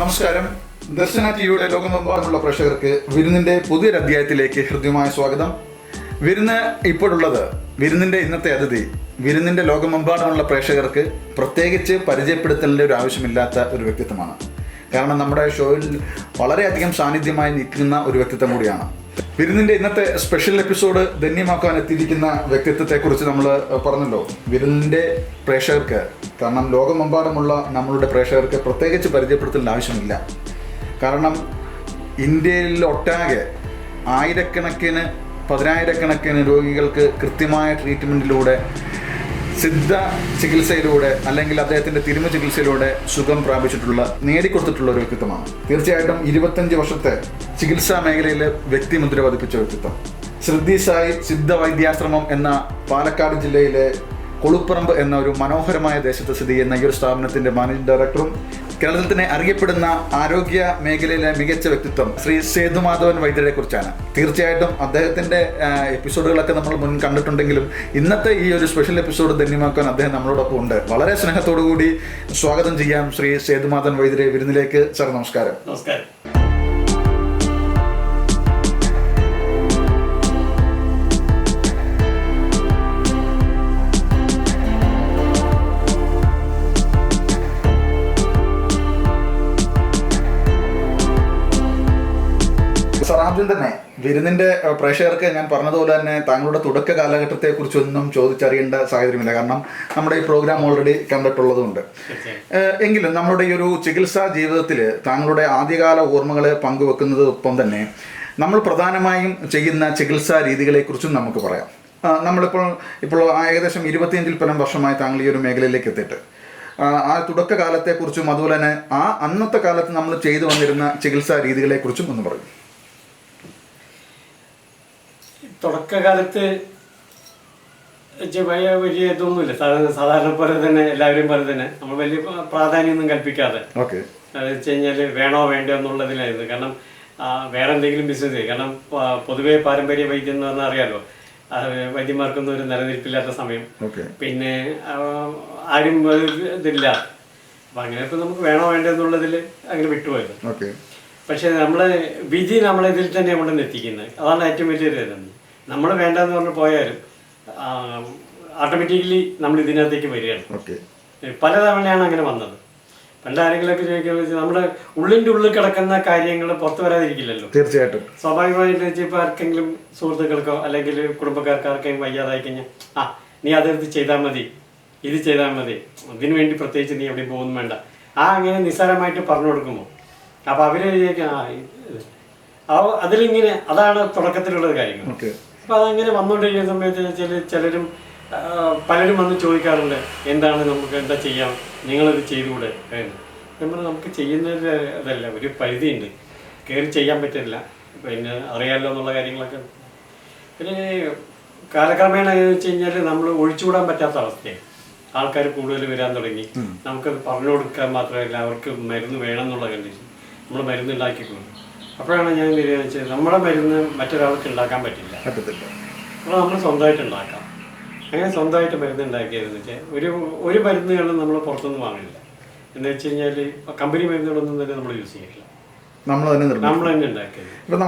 നമസ്കാരം. ദർശന ടിവിയുടെ ലോകമെമ്പാടുമുള്ള പ്രേക്ഷകർക്ക് വിരുന്നിന്റെ പുതിയൊരു അധ്യായത്തിലേക്ക് ഹൃദ്യമായ സ്വാഗതം. വിരുന്ന് ഇപ്പോഴുള്ളത് വിരുന്നിന്റെ ഇന്നത്തെ അതിഥി വിരുന്നിന്റെ ലോകമെമ്പാടുമുള്ള പ്രേക്ഷകർക്ക് പ്രത്യേകിച്ച് പരിചയപ്പെടുത്തലിൻ്റെ ഒരു ആവശ്യമില്ലാത്ത ഒരു വ്യക്തിത്വമാണ്. കാരണം നമ്മുടെ ഷോയിൽ വളരെയധികം സാന്നിധ്യമായി നിൽക്കുന്ന ഒരു വ്യക്തിത്വം കൂടിയാണ്. വിരുന്നിന്റെ ഇന്നത്തെ സ്പെഷ്യൽ എപ്പിസോഡ് ധന്യമാക്കാൻ എത്തിയിരിക്കുന്ന വ്യക്തിത്വത്തെക്കുറിച്ച് നമ്മൾ പറഞ്ഞല്ലോ. വിരുന്നിന്റെ പ്രേക്ഷകർക്ക്, കാരണം ലോകമെമ്പാടുമുള്ള നമ്മളുടെ പ്രേക്ഷകർക്ക് പ്രത്യേകിച്ച് പരിചയപ്പെടുത്തലിൻ്റെ ആവശ്യമില്ല. കാരണം ഇന്ത്യയിൽ ഒട്ടാകെ ആയിരക്കണക്കിന് പതിനായിരക്കണക്കിന് രോഗികൾക്ക് കൃത്യമായ ട്രീറ്റ്മെൻറ്റിലൂടെ, സിദ്ധ ചികിത്സയിലൂടെ അല്ലെങ്കിൽ അദ്ദേഹത്തിൻ്റെ തിരുമ ചികിത്സയിലൂടെ സുഖം പ്രാപിച്ചിട്ടുള്ള, നേടിക്കൊടുത്തിട്ടുള്ള ഒരു വ്യക്തിത്വമാണ്. തീർച്ചയായിട്ടും 25 വർഷത്തെ ചികിത്സാ മേഖലയിൽ വ്യക്തിമുദ്ര പതിപ്പിച്ച വ്യക്തിത്വം. ശ്രുതി സായി സിദ്ധ വൈദ്യാശ്രമം എന്ന പാലക്കാട് ജില്ലയിലെ കൊളുപ്പറമ്പ് എന്ന ഒരു മനോഹരമായ ദേശത്ത് സ്ഥിതി ചെയ്യുന്ന ഈ ഒരു സ്ഥാപനത്തിൻ്റെ മാനേജിംഗ് ഡയറക്ടറും കേരളത്തിൽ തന്നെ അറിയപ്പെടുന്ന ആരോഗ്യ മേഖലയിലെ മികച്ച വ്യക്തിത്വം ശ്രീ സേതുമാധവൻ വൈദ്യരെ കുറിച്ചാണ്. തീർച്ചയായിട്ടും അദ്ദേഹത്തിൻ്റെ എപ്പിസോഡുകളൊക്കെ നമ്മൾ മുൻ കണ്ടിട്ടുണ്ടെങ്കിലും ഇന്നത്തെ ഈ ഒരു സ്പെഷ്യൽ എപ്പിസോഡ് ധന്യമാക്കാൻ അദ്ദേഹം നമ്മളോടൊപ്പം ഉണ്ട്. വളരെ സ്നേഹത്തോടു കൂടി സ്വാഗതം ചെയ്യാം ശ്രീ സേതുമാധവൻ വൈദ്യരെ വിരുന്നിലേക്ക്. സാർ നമസ്കാരം. നമസ്കാരം. സാർ, ആദ്യം തന്നെ വിരുന്നിന്റെ പ്രേക്ഷകർക്ക് ഞാൻ പറഞ്ഞതുപോലെ തന്നെ താങ്കളുടെ തുടക്ക കാലഘട്ടത്തെക്കുറിച്ചൊന്നും ചോദിച്ചറിയേണ്ട സാഹചര്യമില്ല. കാരണം നമ്മുടെ ഈ പ്രോഗ്രാം ഓൾറെഡി കണ്ടിട്ടുള്ളതുകൊണ്ട്. എങ്കിലും നമ്മുടെ ഈ ഒരു ചികിത്സാ ജീവിതത്തിൽ താങ്കളുടെ ആദ്യകാല ഓർമ്മകളെ പങ്കുവെക്കുന്നതൊപ്പം തന്നെ നമ്മൾ പ്രധാനമായും ചെയ്യുന്ന ചികിത്സാ രീതികളെക്കുറിച്ചും നമുക്ക് പറയാം. ഇപ്പോൾ ഏകദേശം 25-ൽ പരം വർഷമായി താങ്കൾ ഈ ഒരു മേഖലയിലേക്ക് എത്തിയിട്ട് ആ തുടക്ക കാലത്തെക്കുറിച്ചും അതുപോലെ തന്നെ ആ അന്നത്തെ കാലത്ത് നമ്മൾ ചെയ്തു വന്നിരുന്ന ചികിത്സാ രീതികളെക്കുറിച്ചും ഒന്ന് പറയും. തുടക്കകാലത്ത് വലിയ ഇതൊന്നുമില്ല. സാധാരണ പോലെ തന്നെ, എല്ലാവരും പോലെ തന്നെ നമ്മൾ വലിയ പ്രാധാന്യമൊന്നും കൽപ്പിക്കാതെ അത് വെച്ച് കഴിഞ്ഞാൽ വേണോ വേണ്ടോ എന്നുള്ളതിലായിരുന്നു. കാരണം വേറെ എന്തെങ്കിലും ബിസിനസ് ചെയ്യും. കാരണം പൊതുവേ പാരമ്പര്യ വൈദ്യം എന്ന് പറഞ്ഞാൽ അറിയാലോ, വൈദ്യന്മാർക്കൊന്നും ഒരു നിലനിൽപ്പില്ലാത്ത സമയം, പിന്നെ ആരും ഇതില്ല. അപ്പം അങ്ങനെ ഇപ്പം നമുക്ക് വേണോ വേണ്ടോ എന്നുള്ളതിൽ അങ്ങനെ വിട്ടുപോയത്. പക്ഷേ വിധി നമ്മളിതിൽ തന്നെ കൊണ്ടുവന്ന് എത്തിക്കുന്നത്, അതാണ് ഏറ്റവും വലിയൊരു ഇതാണ്. നമ്മൾ വേണ്ടെന്ന് പറഞ്ഞ് പോയാലും ഓട്ടോമാറ്റിക്കലി നമ്മൾ ഇതിനകത്തേക്ക് വരികയാണ്. പലതവണയാണ് അങ്ങനെ വന്നത്. പണ്ട് ആരെങ്കിലുമൊക്കെ ചോദിക്കുന്നത് നമ്മുടെ ഉള്ളിൻ്റെ ഉള്ളിൽ കിടക്കുന്ന കാര്യങ്ങൾ പുറത്തു വരാതിരിക്കില്ലല്ലോ. തീർച്ചയായിട്ടും സ്വാഭാവികമായിട്ട് ഇപ്പോൾ ആർക്കെങ്കിലും സുഹൃത്തുക്കൾക്കോ അല്ലെങ്കിൽ കുടുംബക്കാർക്ക് ആർക്കെങ്കിലും വയ്യാതായി കഴിഞ്ഞാൽ നീ അതെടുത്ത് ചെയ്താൽ മതി, ഇത് ചെയ്താൽ മതി, അതിനു വേണ്ടി പ്രത്യേകിച്ച് നീ എവിടെയും പോകുന്നു വേണ്ട, അങ്ങനെ നിസ്സാരമായിട്ട് പറഞ്ഞു കൊടുക്കുമ്പോൾ അപ്പോൾ അവർ അതിലിങ്ങനെ, അതാണ് തുടക്കത്തിലുള്ളത് കാര്യങ്ങൾ. അപ്പോൾ അതങ്ങനെ വന്നുകൊണ്ടിരിക്കുന്ന സമയത്ത് പലരും വന്ന് ചോദിക്കാറുണ്ട്, എന്താണ് നമുക്ക് എന്താ ചെയ്യാം, നിങ്ങളിത് ചെയ്തുകൂടെ നമ്മൾ നമുക്ക് ചെയ്യുന്നത് അതല്ല, ഒരു പരിധിയുണ്ട്, കയറി ചെയ്യാൻ പറ്റില്ല, പിന്നെ അറിയാമല്ലോ എന്നുള്ള കാര്യങ്ങളൊക്കെ. പിന്നെ കാലക്രമേണ എന്ന് വെച്ച് കഴിഞ്ഞാൽ നമ്മൾ ഒഴിച്ചുകൂടാൻ പറ്റാത്ത അവസ്ഥയാണ്. ആൾക്കാർ കൂടുതൽ വരാൻ തുടങ്ങി. നമുക്കത് പറഞ്ഞു കൊടുക്കാൻ മാത്രമല്ല, അവർക്ക് മരുന്ന് വേണം എന്നുള്ള കണ്ടീഷൻ നമ്മൾ മരുന്ന് ഉണ്ടാക്കിയിട്ടുണ്ട്. അപ്പോഴാണ് ഞാൻ വിചാരിച്ചത് നമ്മുടെ മരുന്ന് മറ്റൊരാൾക്ക് ഉണ്ടാക്കാൻ പറ്റില്ല, അപ്പോൾ നമ്മൾ സ്വന്തമായിട്ട് ഉണ്ടാക്കാം. അങ്ങനെ സ്വന്തമായിട്ട് മരുന്ന് ഉണ്ടാക്കിയതെന്ന് വെച്ചാൽ ഒരു മരുന്നുകളും നമ്മൾ പുറത്തുനിന്ന് വാങ്ങില്ല. എന്ന് വെച്ച് കഴിഞ്ഞാൽ കമ്പനി മരുന്നുകളൊന്നും തന്നെ നമ്മൾ യൂസ് ചെയ്യില്ല, നമ്മൾ തന്നെ ഉണ്ടാക്കിയത്. ഇപ്പം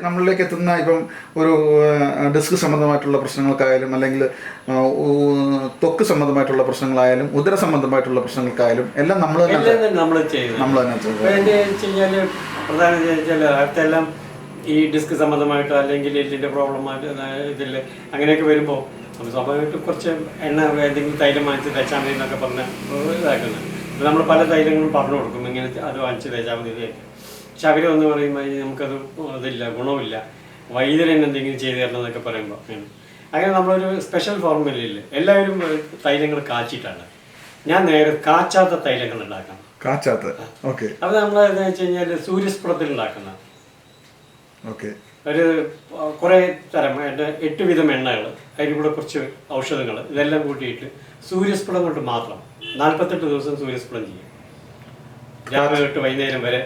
നമ്മളിലേക്ക് എത്തുന്ന ഇപ്പം ഒരു ഡിസ്ക് സംബന്ധമായിട്ടുള്ള പ്രശ്നങ്ങൾക്കായാലും അല്ലെങ്കിൽ ത്വക്ക് സംബന്ധമായിട്ടുള്ള പ്രശ്നങ്ങളായാലും ഉദര സംബന്ധമായിട്ടുള്ള പ്രശ്നങ്ങൾക്കായാലും എല്ലാം നമ്മൾ ചെയ്യുന്നത്. എന്താ വെച്ച് കഴിഞ്ഞാൽ പ്രധാനം വെച്ചാൽ അടുത്തെല്ലാം ഈ ഡിസ്ക് സംബന്ധമായിട്ടോ അല്ലെങ്കിൽ എല്ലിൻ്റെ പ്രോബ്ലമായിട്ട് ഇതിൽ അങ്ങനെയൊക്കെ വരുമ്പോൾ നമ്മൾ സ്വാഭാവികമായിട്ട് കുറച്ച് എണ്ണ എന്തെങ്കിലും തൈലം വാങ്ങിച്ച് തേച്ചാൽ മതി എന്നൊക്കെ പറഞ്ഞ് ഇതാക്കുന്നത്. നമ്മൾ പല തൈലങ്ങളും പറഞ്ഞു കൊടുക്കും, ഇങ്ങനെ അത് വാങ്ങിച്ച് തേച്ചാൽ മതി. പക്ഷെ അവർ വന്ന് പറയുമ്പോൾ നമുക്കത് അതില്ല, ഗുണമില്ല, വൈദ്യരൻ എന്തെങ്കിലും ചെയ്തു തരണം എന്നൊക്കെ പറയുമ്പോൾ അങ്ങനെ നമ്മളൊരു സ്പെഷ്യൽ ഫോർമുലയില്ല. എല്ലാവരും തൈലങ്ങൾ കാച്ചിട്ടാണ്, ഞാൻ നേരെ കാച്ചാത്ത തൈലങ്ങൾ ഉണ്ടാക്കണം. അത് നമ്മൾ എന്താ വെച്ച് കഴിഞ്ഞാൽ സൂര്യസ്ഫുടത്തിൽ ഉണ്ടാക്കുന്ന ഒരു കുറേ തരം 8 വിധം എണ്ണകൾ, അതിൽ കൂടെ കുറച്ച് ഔഷധങ്ങൾ, ഇതെല്ലാം കൂട്ടിയിട്ട് സൂര്യസ്ഫുടം കൊണ്ട് മാത്രം 48 ദിവസം സൂര്യസ്ഫുടം ചെയ്യും. രാവിലെ തൊട്ട് വൈകുന്നേരം വരെ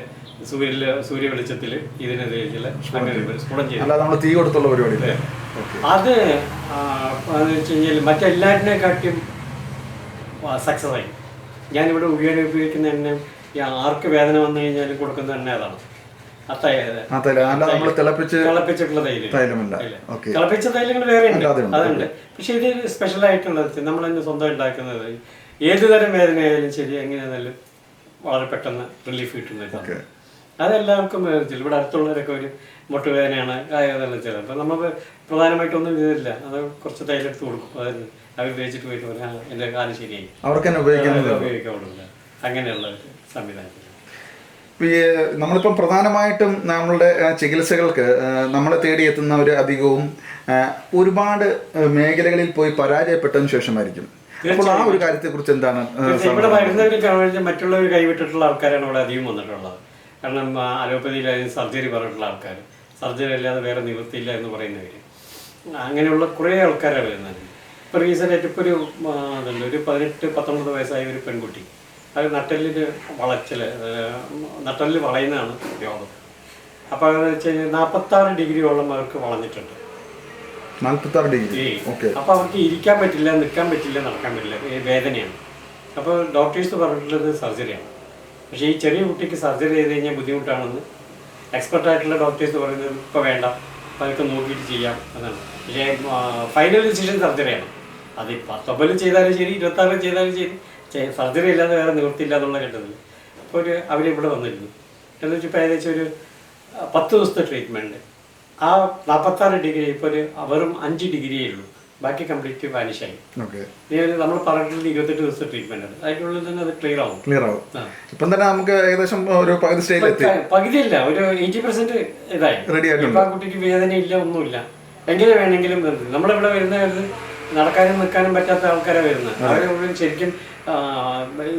സൂര്യ വെളിച്ചത്തിൽ ഇതിനെതിരെ സ്ഫുടം ചെയ്യും. അത് വെച്ച് കഴിഞ്ഞാൽ മറ്റെല്ലാറ്റിനെക്കാട്ടിയും സക്സസ് ആയി. ഞാനിവിടെ ഉപയോഗിക്കുന്ന എണ്ണ ഈ ആർക്ക് വേദന വന്നു കഴിഞ്ഞാലും കൊടുക്കുന്നത് തന്നെ അതാണ്. തിളപ്പിച്ചിട്ടുള്ള തൈലമല്ല. തിളപ്പിച്ച തൈലങ്ങൾ വേറെ ഉണ്ട്, അതുണ്ട്. പക്ഷെ ഇത് സ്പെഷ്യൽ ആയിട്ടുള്ളത് നമ്മൾ തന്നെ സ്വന്തം ഉണ്ടാക്കുന്നത്. ഏത് തരം വേദനയായാലും ശരി, എങ്ങനെയായാലും വളരെ പെട്ടെന്ന് റിലീഫ് കിട്ടുന്നത്. അതെല്ലാവർക്കും ഇവിടെ അടുത്തുള്ളവരൊക്കെ ഒരു മുട്ടുവേദനയാണ്, കായവേദന വെച്ചാൽ അപ്പം നമുക്ക് പ്രധാനമായിട്ടൊന്നും ഇതില്ല. അത് കുറച്ച് തൈലെടുത്ത് കൊടുക്കും, അതായത് അവർ ഉപയോഗിച്ചിട്ട് പോയിട്ട് പറയാം എൻ്റെ കാലം ശരിയായി, അവർക്ക് തന്നെ ഉപയോഗിക്കാറുണ്ട്. അങ്ങനെയുള്ള സംവിധാനം. നമ്മളിപ്പം പ്രധാനമായിട്ടും നമ്മളുടെ ചികിത്സകൾക്ക് നമ്മളെ തേടിയെത്തുന്നവർ അധികവും ഒരുപാട് മേഖലകളിൽ പോയി പരാജയപ്പെട്ടതിന് ശേഷമായിരിക്കും. അപ്പോൾ ആ ഒരു കാര്യത്തെ കുറിച്ച് എന്താണ്? ഇവിടെ വരുന്നവർ മറ്റുള്ളവർ കൈവിട്ടിട്ടുള്ള ആൾക്കാരാണ് ഇവിടെ അധികം വന്നിട്ടുള്ളത്. കാരണം അലോപ്പതിയിലായാലും സർജറി പറഞ്ഞിട്ടുള്ള ആൾക്കാർ, സർജറി അല്ലാതെ വേറെ നിവൃത്തിയില്ല എന്ന് പറയുന്നവർ, അങ്ങനെയുള്ള കുറേ ആൾക്കാരാണ് വരുന്നത്. ഇപ്പോൾ റീസെൻ്റായിട്ട് ഇപ്പോൾ ഒരു 18-19 വയസ്സായ ഒരു പെൺകുട്ടി, അത് നട്ടലിൽ നട്ടലിൽ വളയുന്നതാണ് രോഗം. അപ്പോൾ അതെന്ന് വെച്ച് കഴിഞ്ഞാൽ 46 ഡിഗ്രിയോളം അവർക്ക് വളഞ്ഞിട്ടുണ്ട്. 46 ഡിഗ്രി. അപ്പോൾ അവർക്ക് ഇരിക്കാൻ പറ്റില്ല, നിൽക്കാൻ പറ്റില്ല, നടക്കാൻ പറ്റില്ല, വേദനയാണ്. അപ്പോൾ ഡോക്ടേഴ്സ് പറഞ്ഞിട്ടുള്ളത് സർജറിയാണ്. പക്ഷേ ഈ ചെറിയ കുട്ടിക്ക് സർജറി ചെയ്ത് കഴിഞ്ഞാൽ ബുദ്ധിമുട്ടാണെന്ന് എക്സ്പെർട്ടായിട്ടുള്ള ഡോക്ടേഴ്സ് പറയുന്നത് ഇപ്പോൾ വേണ്ട, അതൊക്കെ നോക്കിയിട്ട് ചെയ്യാം എന്നാണ്. പക്ഷേ ഫൈനൽ ഡിസിഷൻ സർജറിയാണ്. അത് 19 ചെയ്താലും ശരി, 26 ചെയ്താലും ശരി, സർജറി ഇല്ലാതെ വേറെ നിവൃത്തിയില്ല എന്നുള്ള ഘട്ടത്തിൽ അപ്പോൾ അവരിവിടെ വന്നിരുന്നു. എന്ന് വെച്ചാൽ ഇപ്പോൾ ഏകദേശം ഒരു 10 ദിവസത്തെ ട്രീറ്റ്മെൻറ്റ്. ആ 46 ഡിഗ്രി ഇപ്പോൾ വെറും 5 ഡിഗ്രിയേ ഉള്ളൂ, ബാക്കി കംപ്ലീറ്റ് വാനിഷായി. നമ്മൾ പറഞ്ഞിട്ടുള്ളത് 28 ദിവസത്തെ ട്രീറ്റ്മെന്റ് ആണ്. അതിനുള്ളിൽ തന്നെ അത് ക്ലിയർ ആവും. ഇപ്പം തന്നെ നമുക്ക് ഏകദേശം ഒരു പകുതി സ്റ്റേജിലെത്തി. പകുതിയില്ല, ഒരു 80% ഇതായി. ഇപ്പം ആ കുട്ടിക്ക് വേദന ഇല്ല, ഒന്നുമില്ല. എങ്ങനെ വേണമെങ്കിലും നമ്മളിവിടെ വരുന്നത് നടക്കാനും നിൽക്കാനും പറ്റാത്ത ആൾക്കാരാണ് വരുന്നത്. അവരെ ശരിക്കും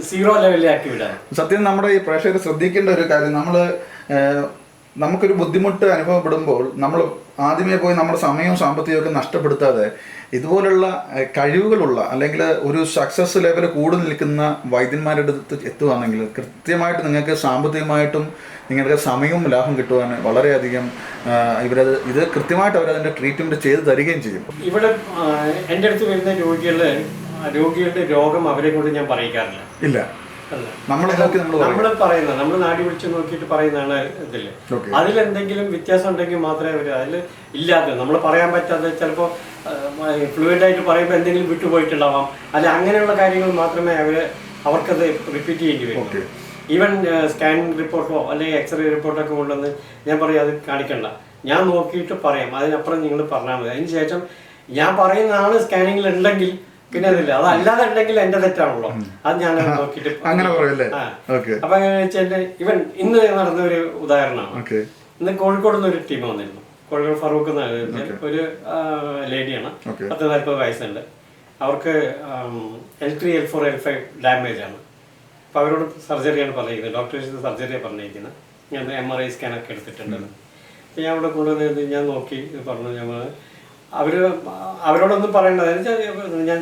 0 ലെവലിലാക്കി വിടാം. സത്യം നമ്മുടെ ഈ പ്രേക്ഷകർ ശ്രദ്ധിക്കേണ്ട ഒരു കാര്യം, നമുക്കൊരു ബുദ്ധിമുട്ട് അനുഭവപ്പെടുമ്പോൾ നമ്മൾ ആദ്യമേ പോയി നമ്മുടെ സമയവും സാമ്പത്തികമൊക്കെ നഷ്ടപ്പെടുത്താതെ ഇതുപോലുള്ള കഴിവുകളുള്ള അല്ലെങ്കിൽ ഒരു സക്സസ് ലെവൽ കൂടുതൽ നിൽക്കുന്ന വൈദ്യന്മാരുടെ അടുത്ത് എത്തുകയാണെങ്കിൽ കൃത്യമായിട്ട് നിങ്ങൾക്ക് സാമ്പത്തികമായിട്ടും നിങ്ങൾക്ക് സമയവും ലാഭം കിട്ടുവാൻ വളരെയധികം ഇത് കൃത്യമായിട്ട് അവരതിൻ്റെ ട്രീറ്റ്മെൻറ്റ് ചെയ്ത് തരികയും ചെയ്യും. ഇവിടെ എൻ്റെ അടുത്ത് വരുന്ന രോഗികളുടെ രോഗം അവരെ കൊണ്ട് ഞാൻ പറയിക്കാറില്ല. ഇല്ല, നമ്മൾ പറയുന്നത്, നമ്മൾ നാടി വിളിച്ച് നോക്കിയിട്ട് പറയുന്നതാണ് ഇതില്. അതിലെന്തെങ്കിലും വ്യത്യാസം ഉണ്ടെങ്കിൽ മാത്രമേ അവർ അതിൽ ഇല്ലാതെ നമ്മൾ പറയാൻ പറ്റാതെ ചിലപ്പോൾ ഫ്ലുവൻ്റ് ആയിട്ട് പറയുമ്പോൾ എന്തെങ്കിലും വിട്ടുപോയിട്ടുണ്ടാവാം, അല്ലെ അങ്ങനെയുള്ള കാര്യങ്ങൾ മാത്രമേ അവർക്കത് റിപ്പീറ്റ് ചെയ്യേണ്ടി വരും. ഈവൻ സ്കാനിങ് റിപ്പോർട്ടോ അല്ലെങ്കിൽ എക്സ്റേ റിപ്പോർട്ടൊക്കെ കൊണ്ടുവന്ന് ഞാൻ പറയും അത് കാണിക്കണ്ട, ഞാൻ നോക്കിയിട്ട് പറയാം, അതിനപ്പുറം നിങ്ങൾ പറഞ്ഞാൽ മതി. അതിന് ശേഷം ഞാൻ പറയുന്നതാണ് സ്കാനിങ്ങിൽ ഉണ്ടെങ്കിൽ പിന്നെ അതില്ല, അതല്ലാതെ ഉണ്ടെങ്കിൽ എന്റെ തെറ്റാണല്ലോ, അത് ഞാൻ നോക്കിയിട്ട് അപ്പൊ എങ്ങനെ വെച്ചാൽ ഇവൻ ഇന്ന് നടന്ന ഒരു ഉദാഹരണമാണ്. ഇന്ന് കോഴിക്കോട് നിന്ന് ഒരു ടീം വന്നിരുന്നു. കോഴിക്കോട് ഫറൂഖ് ഒരു ലേഡിയാണ്, 40 വയസ്സുണ്ട്. അവർക്ക് L3 L4 L5 ഡാമേജ് ആണ്. അപ്പൊ അവരോട് സർജറിയാണ് പറഞ്ഞിരിക്കുന്നത്, ഡോക്ടേഴ്സ് സർജറിയാണ് പറഞ്ഞിരിക്കുന്നത്. ഞാൻ MRI സ്കാനൊക്കെ എടുത്തിട്ടുണ്ടെന്ന്. ഞാൻ അവിടെ കൊണ്ടുവന്നത് ഞാൻ നോക്കി പറഞ്ഞു, അവരോടൊന്നും പറയേണ്ടത് ഞാൻ